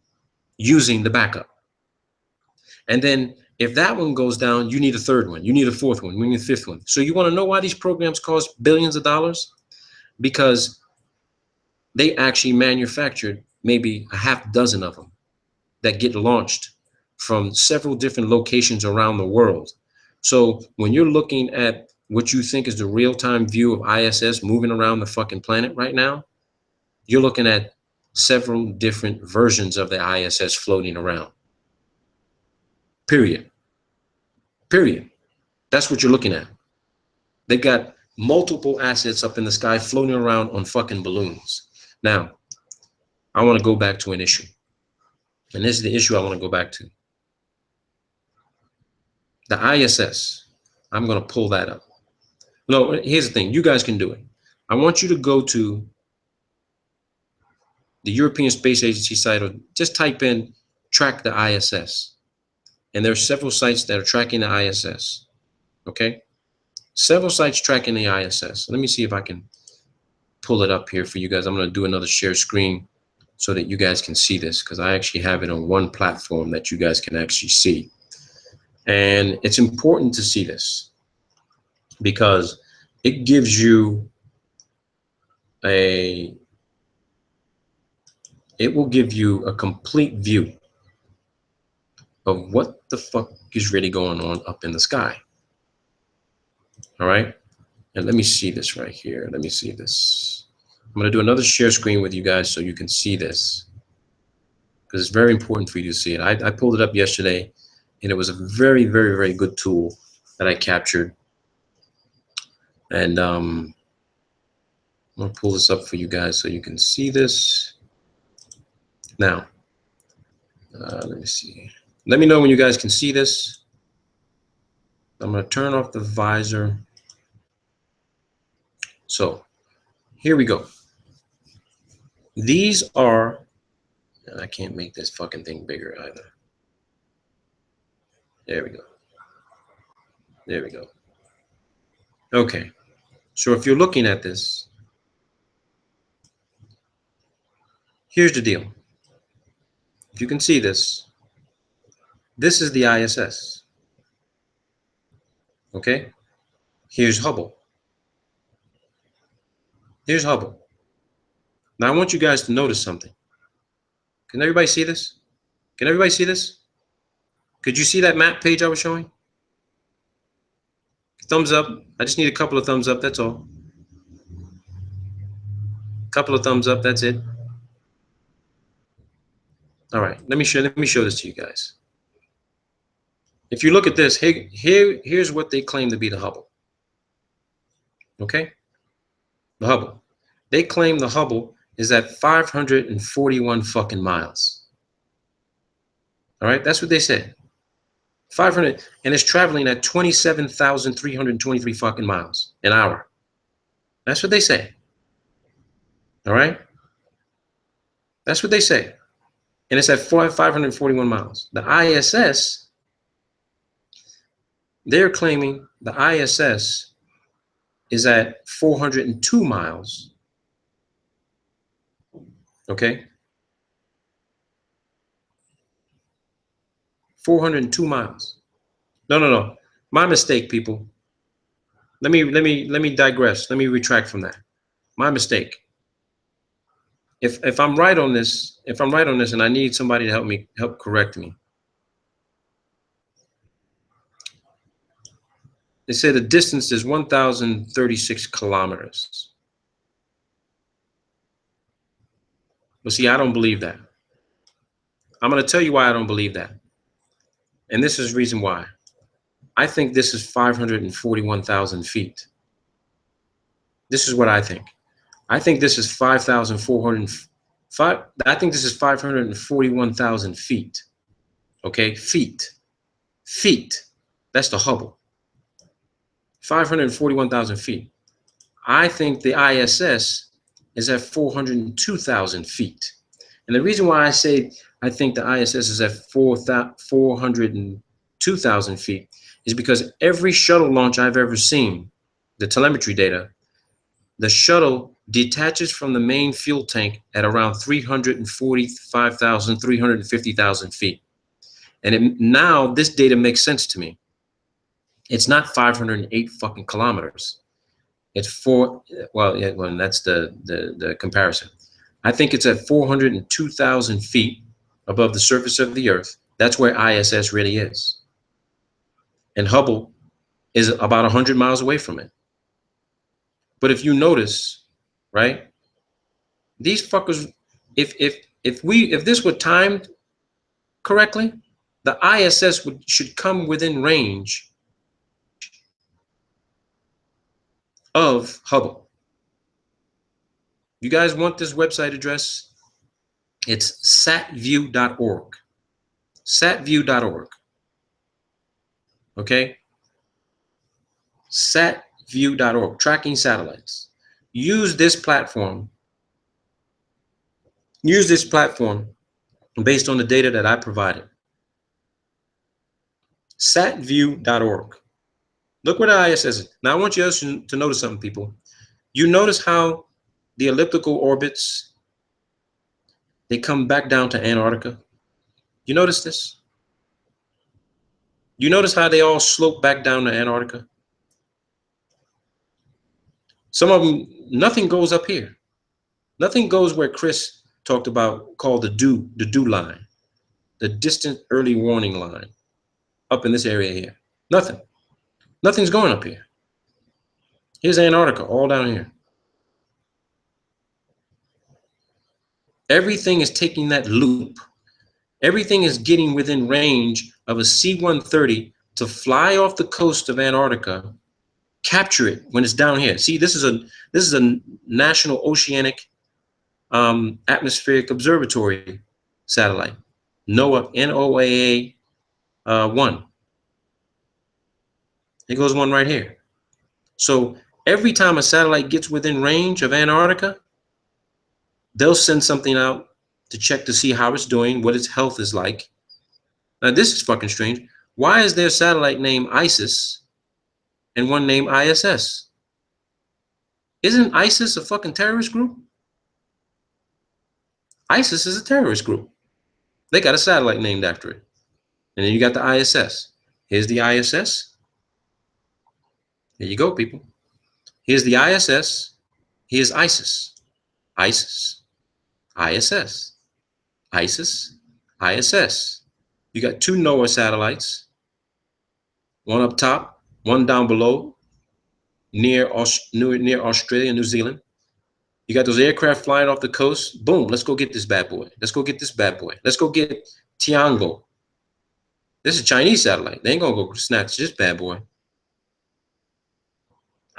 using the backup. And then if that one goes down, you need a third one. You need a fourth one. We need a fifth one. So you want to know why these programs cost billions of dollars? Because they actually manufactured maybe a half dozen of them that get launched from several different locations around the world. So when you're looking at what you think is the real-time view of ISS moving around the fucking planet right now, you're looking at several different versions of the ISS floating around. Period. Period. That's what you're looking at. They've got multiple assets up in the sky floating around on fucking balloons. Now, I want to go back to an issue. And this is the issue I want to go back to. The ISS. I'm going to pull that up. No, here's the thing. You guys can do it. I want you to go to the European Space Agency site, or just type in track the ISS. And there are several sites that are tracking the ISS. Okay? Several sites tracking the ISS. Let me see if I can pull it up here for you guys. I'm going to do another share screen so that you guys can see this, because I actually have it on one platform that you guys can actually see. And it's important to see this because it gives you it will give you a complete view of what the fuck is really going on up in the sky. All right. And let me see this right here. Let me see this. I'm going to do another share screen with you guys so you can see this, because it's very important for you to see it. I pulled it up yesterday, and it was a very, very, very good tool that I captured. And I'm going to pull this up for you guys so you can see this. Now, let me see. Let me know when you guys can see this. I'm going to turn off the visor. So here we go. These are, and I can't make this fucking thing bigger either. There we go. There we go. Okay. So if you're looking at this, here's the deal. If you can see this, this is the ISS. Okay? Here's Hubble. Here's Hubble. Now I want you guys to notice something. Can everybody see this? Can everybody see this? Could you see that map page I was showing? Thumbs up. I just need a couple of thumbs up, that's all. Couple of thumbs up, that's it. All right, let me show this to you guys. If you look at this, here's what they claim to be the Hubble. Okay? The Hubble. They claim the Hubble is at 541 fucking miles. All right, that's what they said. 500, and it's traveling at 27,323 fucking miles an hour. That's what they say. All right? That's what they say. And it's at 541 miles. The ISS, they're claiming the ISS is at 402 miles. Okay? 402 miles. No. My mistake, people. Let me digress. Let me retract from that. My mistake. If I'm right on this, and I need somebody to help correct me. They say the distance is 1,036 kilometers. But see, I don't believe that. I'm going to tell you why I don't believe that. And this is the reason why. I think this is 541,000 feet. This is what I think. I think this is 5,405. I think this is 541,000 feet. Okay, feet. That's the Hubble. 541,000 feet. I think the ISS is at 402,000 feet. And the reason why I say I think the ISS is at 402,000 feet is because every shuttle launch I've ever seen, the telemetry data, the shuttle detaches from the main fuel tank at around 345,000, 350,000 feet. And now this data makes sense to me. It's not 508 fucking kilometers. It's that's the comparison. I think it's at 402,000 feet above the surface of the Earth. That's where ISS really is. And Hubble is about 100 miles away from it. But if you notice, right, these fuckers, if this were timed correctly, the ISS should come within range of Hubble. You guys want this website address? It's satview.org. Satview.org. Okay? Satview.org, tracking satellites. Use this platform. Use this platform based on the data that I provided. Satview.org. Look what the ISS is. Now, I want you to notice something, people. You notice how the elliptical orbits, they come back down to Antarctica? You notice this? You notice how they all slope back down to Antarctica? Some of them, nothing goes up here. Nothing goes where Chris talked about, called the DEW line, the distant early warning line, up in this area here. Nothing. Nothing's going up here. Here's Antarctica, all down here. Everything is taking that loop. Everything is getting within range of a C-130 to fly off the coast of Antarctica, capture it when it's down here. See, this is a National Oceanic Atmospheric Observatory satellite, NOAA, NOAA 1. It goes one right here. So every time a satellite gets within range of Antarctica, they'll send something out to check to see how it's doing, what its health is like. Now, this is fucking strange. Why is there a satellite named ISIS and one named ISS? Isn't ISIS a fucking terrorist group? ISIS is a terrorist group. They got a satellite named after it. And then you got the ISS. Here's the ISS. There you go, people. Here's the ISS. Here's ISIS. ISIS. ISS. ISIS. ISS. You got two NOAA satellites. One up top, one down below, near Australia, New Zealand. You got those aircraft flying off the coast. Boom, let's go get this bad boy. Let's go get this bad boy. Let's go get Tiangong. This is a Chinese satellite. They ain't gonna go snatch this bad boy.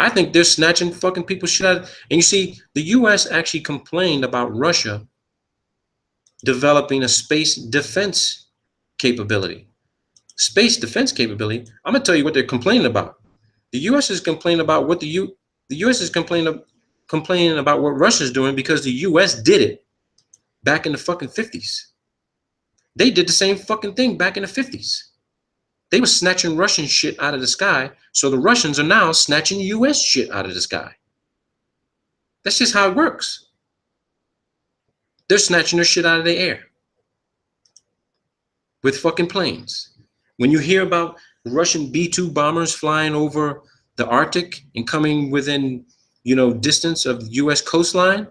I think they're snatching fucking people's shit out. And you see, the US actually complained about Russia developing a space defense capability. Space defense capability. I'm gonna tell you what they're complaining about. The US is complaining about what the US is complaining about what Russia's doing because the US did it back in the fucking 50s. They did the same fucking thing back in the 50s. They were snatching Russian shit out of the sky, so the Russians are now snatching US shit out of the sky. That's just how it works. They're snatching their shit out of the air with fucking planes. When you hear about Russian B-2 bombers flying over the Arctic and coming within, distance of the US coastline,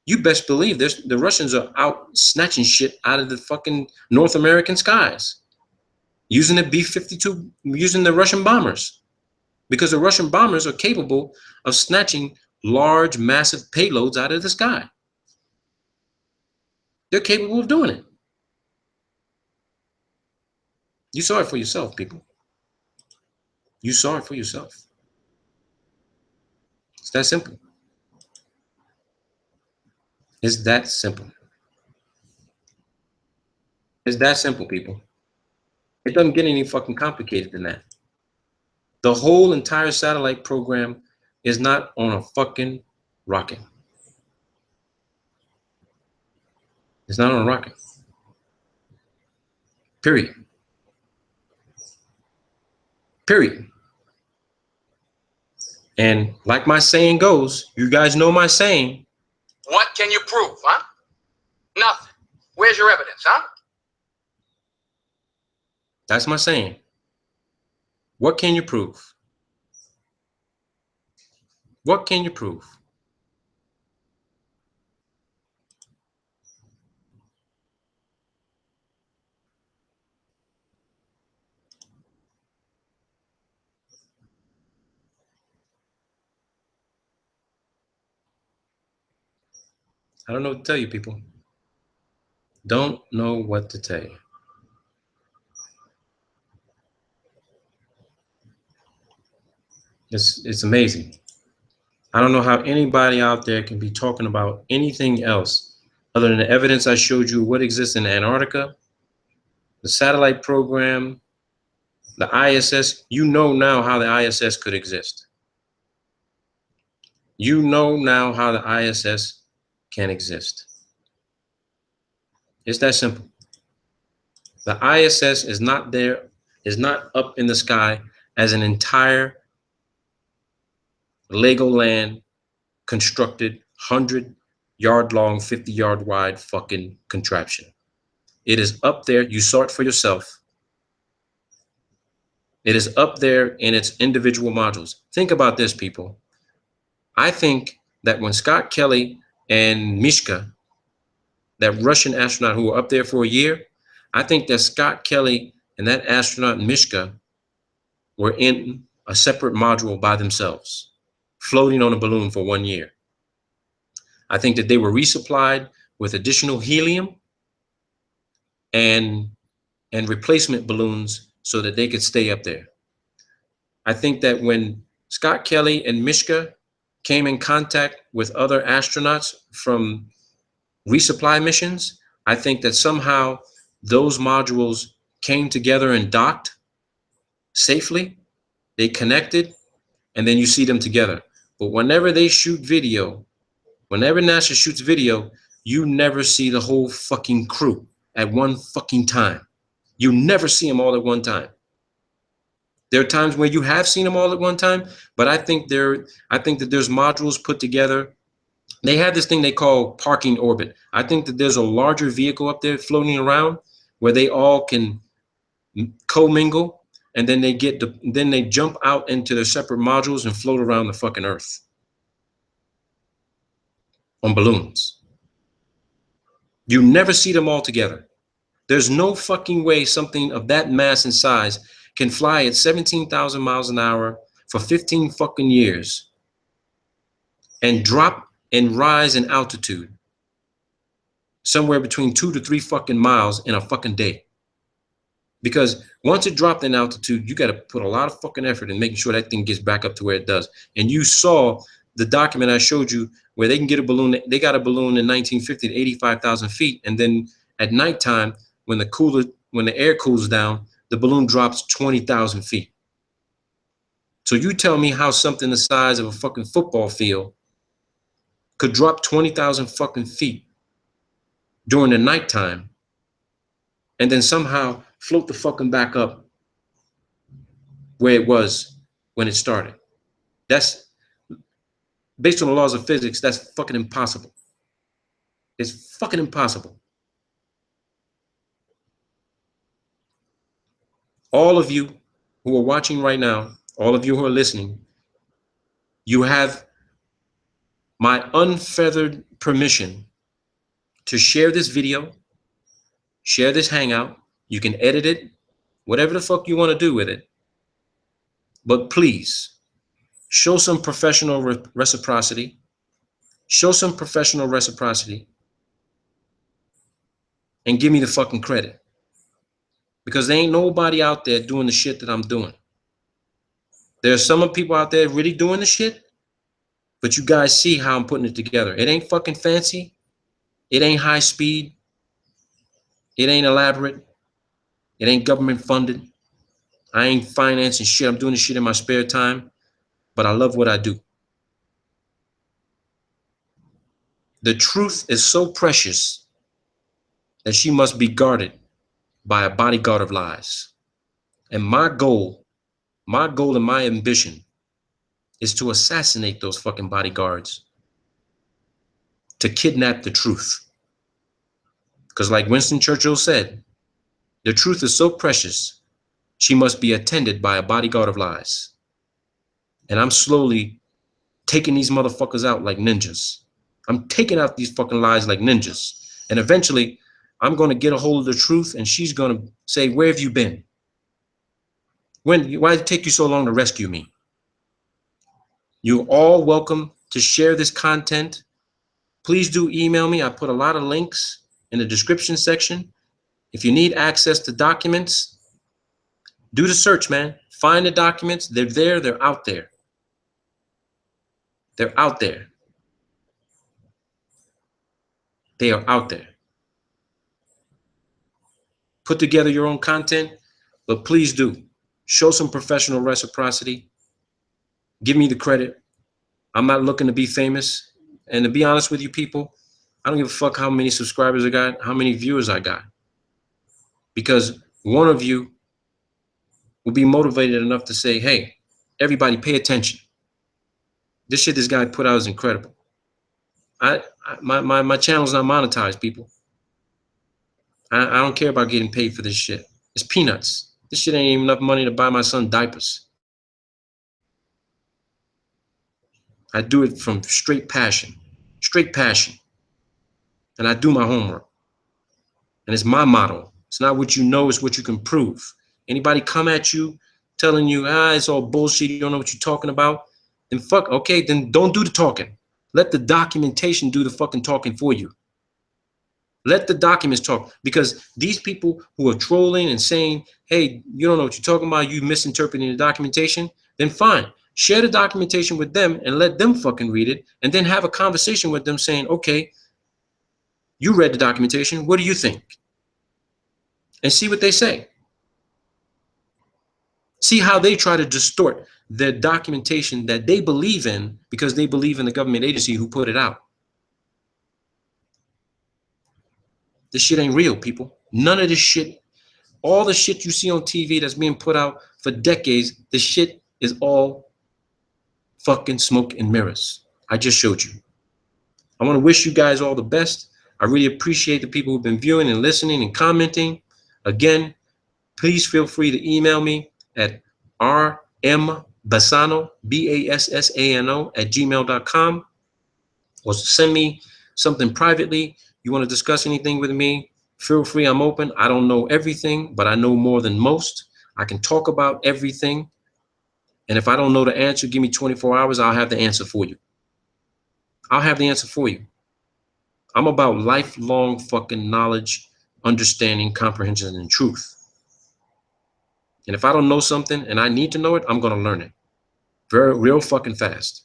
you best believe the Russians are out snatching shit out of the fucking North American skies. Using the B-52, using the Russian bombers, because the Russian bombers are capable of snatching large, massive payloads out of the sky. They're capable of doing it. You saw it for yourself, people. You saw it for yourself. It's that simple. It's that simple. It's that simple, people. It doesn't get any fucking complicated than that. The whole entire satellite program is not on a fucking rocket. It's not on a rocket. Period. Period. And like my saying goes, you guys know my saying.
What can you prove, huh? Nothing. Where's your evidence, huh?
That's my saying. What can you prove? What can you prove? I don't know what to tell you, people. Don't know what to tell you. It's amazing. I don't know how anybody out there can be talking about anything else other than the evidence I showed you what exists in Antarctica, the satellite program, the ISS. You know now how the ISS could exist. You know now how the ISS can exist. It's that simple. The ISS is not there, is not up in the sky as an entire Legoland constructed 100-yard long, 50-yard wide fucking contraption. It is up there. You saw it for yourself. It is up there in its individual modules. Think about this, people. I think that when Scott Kelly and Mishka, that Russian astronaut who were up there for a year, I think that Scott Kelly and that astronaut Mishka were in a separate module by themselves, floating on a balloon for 1 year. I think that they were resupplied with additional helium and replacement balloons so that they could stay up there. I think that when Scott Kelly and Mishka came in contact with other astronauts from resupply missions, I think that somehow those modules came together and docked safely. They connected, and then you see them together. But whenever they shoot video, whenever NASA shoots video, you never see the whole fucking crew at one fucking time. You never see them all at one time. There are times where you have seen them all at one time, but I think that there's modules put together. They have this thing they call parking orbit. I think that there's a larger vehicle up there floating around where they all can commingle, and then they jump out into their separate modules and float around the fucking Earth on balloons. You never see them all together. There's no fucking way something of that mass and size can fly at 17,000 miles an hour for 15 fucking years and drop and rise in altitude somewhere between 2 to 3 fucking miles in a fucking day. Because once it dropped in altitude, you got to put a lot of fucking effort in making sure that thing gets back up to where it does. And you saw the document I showed you where they can get a balloon. They got a balloon in 1950 to 85,000 feet. And then at nighttime, when the air cools down, the balloon drops 20,000 feet. So you tell me how something the size of a fucking football field could drop 20,000 fucking feet during the nighttime and then somehow float the fucking back up where it was when it started. That's based on the laws of physics. That's fucking impossible. It's fucking impossible. All of you who are watching right now, all of you who are listening, you have my unfeathered permission to share this video, share this hangout. You can edit it, whatever the fuck you want to do with it. But please, show some professional reciprocity. Show some professional reciprocity and give me the fucking credit. Because there ain't nobody out there doing the shit that I'm doing. There's some people out there really doing the shit, but you guys see how I'm putting it together. It ain't fucking fancy. It ain't high speed. It ain't elaborate. It ain't government funded. I ain't financing shit. I'm doing this shit in my spare time, but I love what I do. The truth is so precious that she must be guarded by a bodyguard of lies. And my goal and my ambition is to assassinate those fucking bodyguards, to kidnap the truth. Because like Winston Churchill said, the truth is so precious, she must be attended by a bodyguard of lies. And I'm slowly taking these motherfuckers out like ninjas. I'm taking out these fucking lies like ninjas. And eventually, I'm going to get a hold of the truth, and she's going to say, where have you been? Why did it take you so long to rescue me? You're all welcome to share this content. Please do email me. I put a lot of links in the description section. If you need access to documents, do the search, man. Find the documents. They're there. They're out there. They're out there. They are out there. Put together your own content, but please do show some professional reciprocity. Give me the credit. I'm not looking to be famous. And to be honest with you people, I don't give a fuck how many subscribers I got, how many viewers I got. Because one of you will be motivated enough to say, hey, everybody pay attention. This shit this guy put out is incredible. My channel's not monetized, people. I don't care about getting paid for this shit. It's peanuts. This shit ain't even enough money to buy my son diapers. I do it from straight passion. And I do my homework. And it's my motto. It's not what you know, it's what you can prove. Anybody come at you telling you, it's all bullshit, you don't know what you're talking about, then fuck, okay, then don't do the talking. Let the documentation do the fucking talking for you. Let the documents talk, because these people who are trolling and saying, hey, you don't know what you're talking about, you misinterpreting the documentation, then fine. Share the documentation with them and let them fucking read it, and then have a conversation with them saying, okay, you read the documentation, what do you think? And see what they say. See how they try to distort the documentation that they believe in because they believe in the government agency who put it out. This shit ain't real, people. None of this shit, all the shit you see on TV that's being put out for decades, the shit is all fucking smoke and mirrors. I just showed you. I want to wish you guys all the best. I really appreciate the people who've been viewing and listening and commenting. Again, please feel free to email me at rmbassano, BASSANO @gmail.com, or send me something privately. You want to discuss anything with me, feel free. I'm open. I don't know everything, but I know more than most. I can talk about everything. And if I don't know the answer, give me 24 hours. I'll have the answer for you. I'll have the answer for you. I'm about lifelong fucking knowledge, understanding, comprehension, and truth. And if I don't know something and I need to know it, I'm going to learn it. Real fucking fast.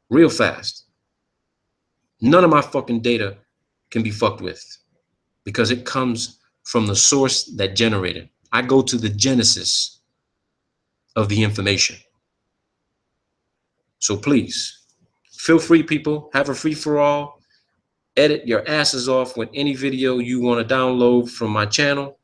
Real fast. None of my fucking data can be fucked with because it comes from the source that generated. I go to the genesis of the information. So please, feel free, people. Have a free-for-all. Edit your asses off with any video you want to download from my channel.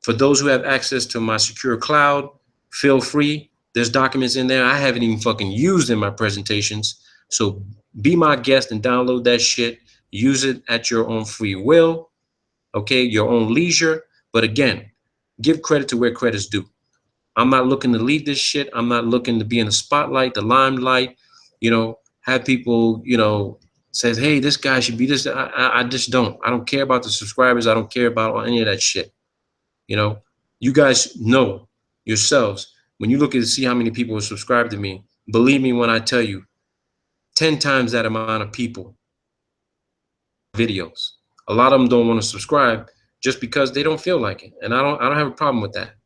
For those who have access to my secure cloud, feel free. There's documents in there I haven't even fucking used in my presentations. So be my guest and download that shit. Use it at your own free will, okay, your own leisure. But again, give credit to where credit's due. I'm not looking to lead this shit. I'm not looking to be in the spotlight, the limelight, have people, says, hey, this guy should be this. I just don't. I don't care about the subscribers. I don't care about any of that shit. You guys know yourselves, when you look at see how many people have subscribed to me, believe me when I tell you, 10 times that amount of people videos. A lot of them don't want to subscribe just because they don't feel like it. And I don't have a problem with that.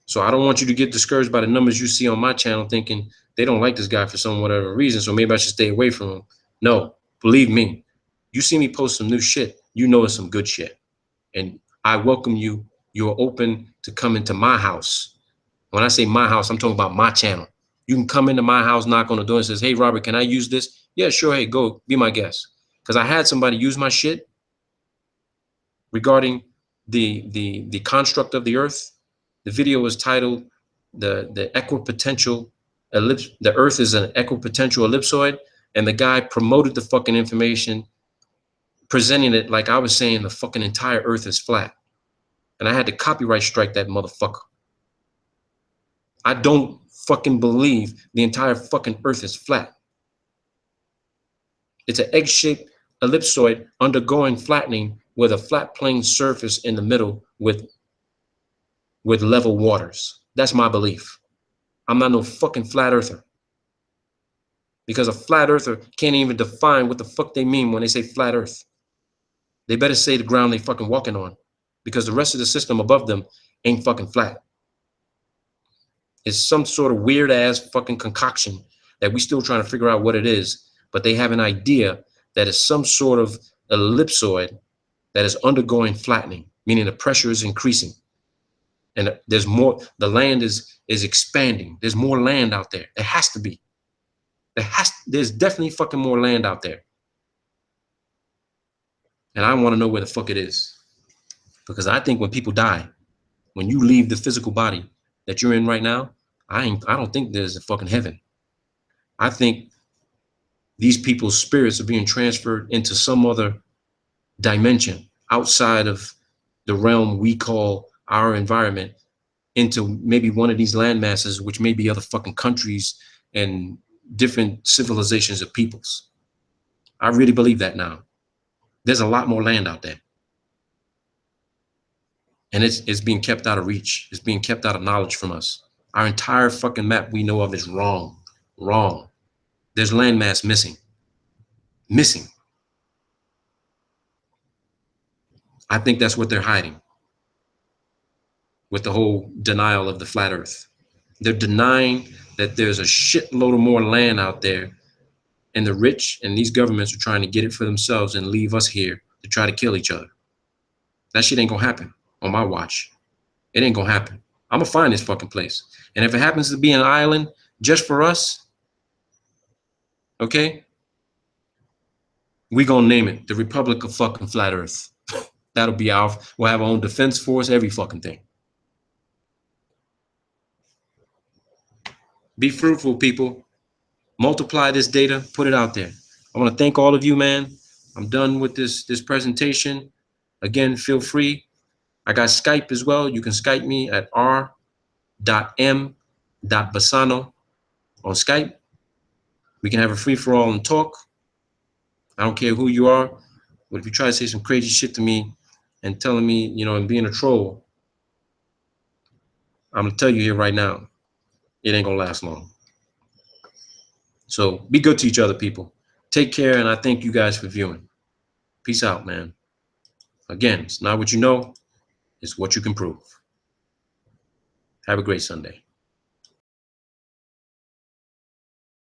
So I don't want you to get discouraged by the numbers you see on my channel thinking they don't like this guy for some whatever reason, so maybe I should stay away from him. No, believe me, you see me post some new shit, you know it's some good shit. And I welcome you. You're open to come into my house. When I say my house, I'm talking about my channel. You can come into my house, knock on the door and says, hey, Robert, can I use this? Yeah, sure. Hey, go be my guest. Because I had somebody use my shit regarding the construct of the earth. The video was titled the equipotential ellipse. The earth is an equipotential ellipsoid. And the guy promoted the fucking information, presenting it like I was saying the fucking entire earth is flat. And I had to copyright strike that motherfucker. I don't fucking believe the entire fucking earth is flat. It's an egg-shaped ellipsoid undergoing flattening with a flat plane surface in the middle with level waters. That's my belief. I'm not no fucking flat earther. Because a flat earther can't even define what the fuck they mean when they say flat earth. They better say the ground they fucking walking on, because the rest of the system above them ain't fucking flat. It's some sort of weird ass fucking concoction that we still trying to figure out what it is, but they have an idea that it's some sort of ellipsoid that is undergoing flattening, meaning the pressure is increasing. And there's more, the land is expanding. There's more land out there. There has to be. There's definitely fucking more land out there. And I want to know where the fuck it is. Because I think when people die, when you leave the physical body that you're in right now, I don't think there's a fucking heaven. I think these people's spirits are being transferred into some other dimension outside of the realm we call our environment, into maybe one of these land masses, which may be other fucking countries and different civilizations of peoples. I really believe that now. There's a lot more land out there. And it's being kept out of reach. It's being kept out of knowledge from us. Our entire fucking map we know of is wrong. Wrong. There's landmass missing. Missing. I think that's what they're hiding with the whole denial of the flat earth. They're denying that there's a shitload of more land out there, and the rich and these governments are trying to get it for themselves and leave us here to try to kill each other. That shit ain't gonna happen on my watch. It ain't gonna happen. I'm gonna find this fucking place. And if it happens to be an island just for us, okay, we gonna name it the Republic of fucking Flat Earth. That'll be we'll have our own defense force, every fucking thing. Be fruitful, people. Multiply this data, put it out there. I want to thank all of you, man. I'm done with this presentation. Again, feel free. I got Skype as well. You can Skype me at r.m.basano on Skype. We can have a free-for-all and talk. I don't care who you are, but if you try to say some crazy shit to me and telling me, you know, and being a troll, I'm gonna tell you here right now, it ain't gonna last long. So be good to each other, people. Take care, and I thank you guys for viewing. Peace out, man. Again, it's not what you know, it's what you can prove. Have a great Sunday.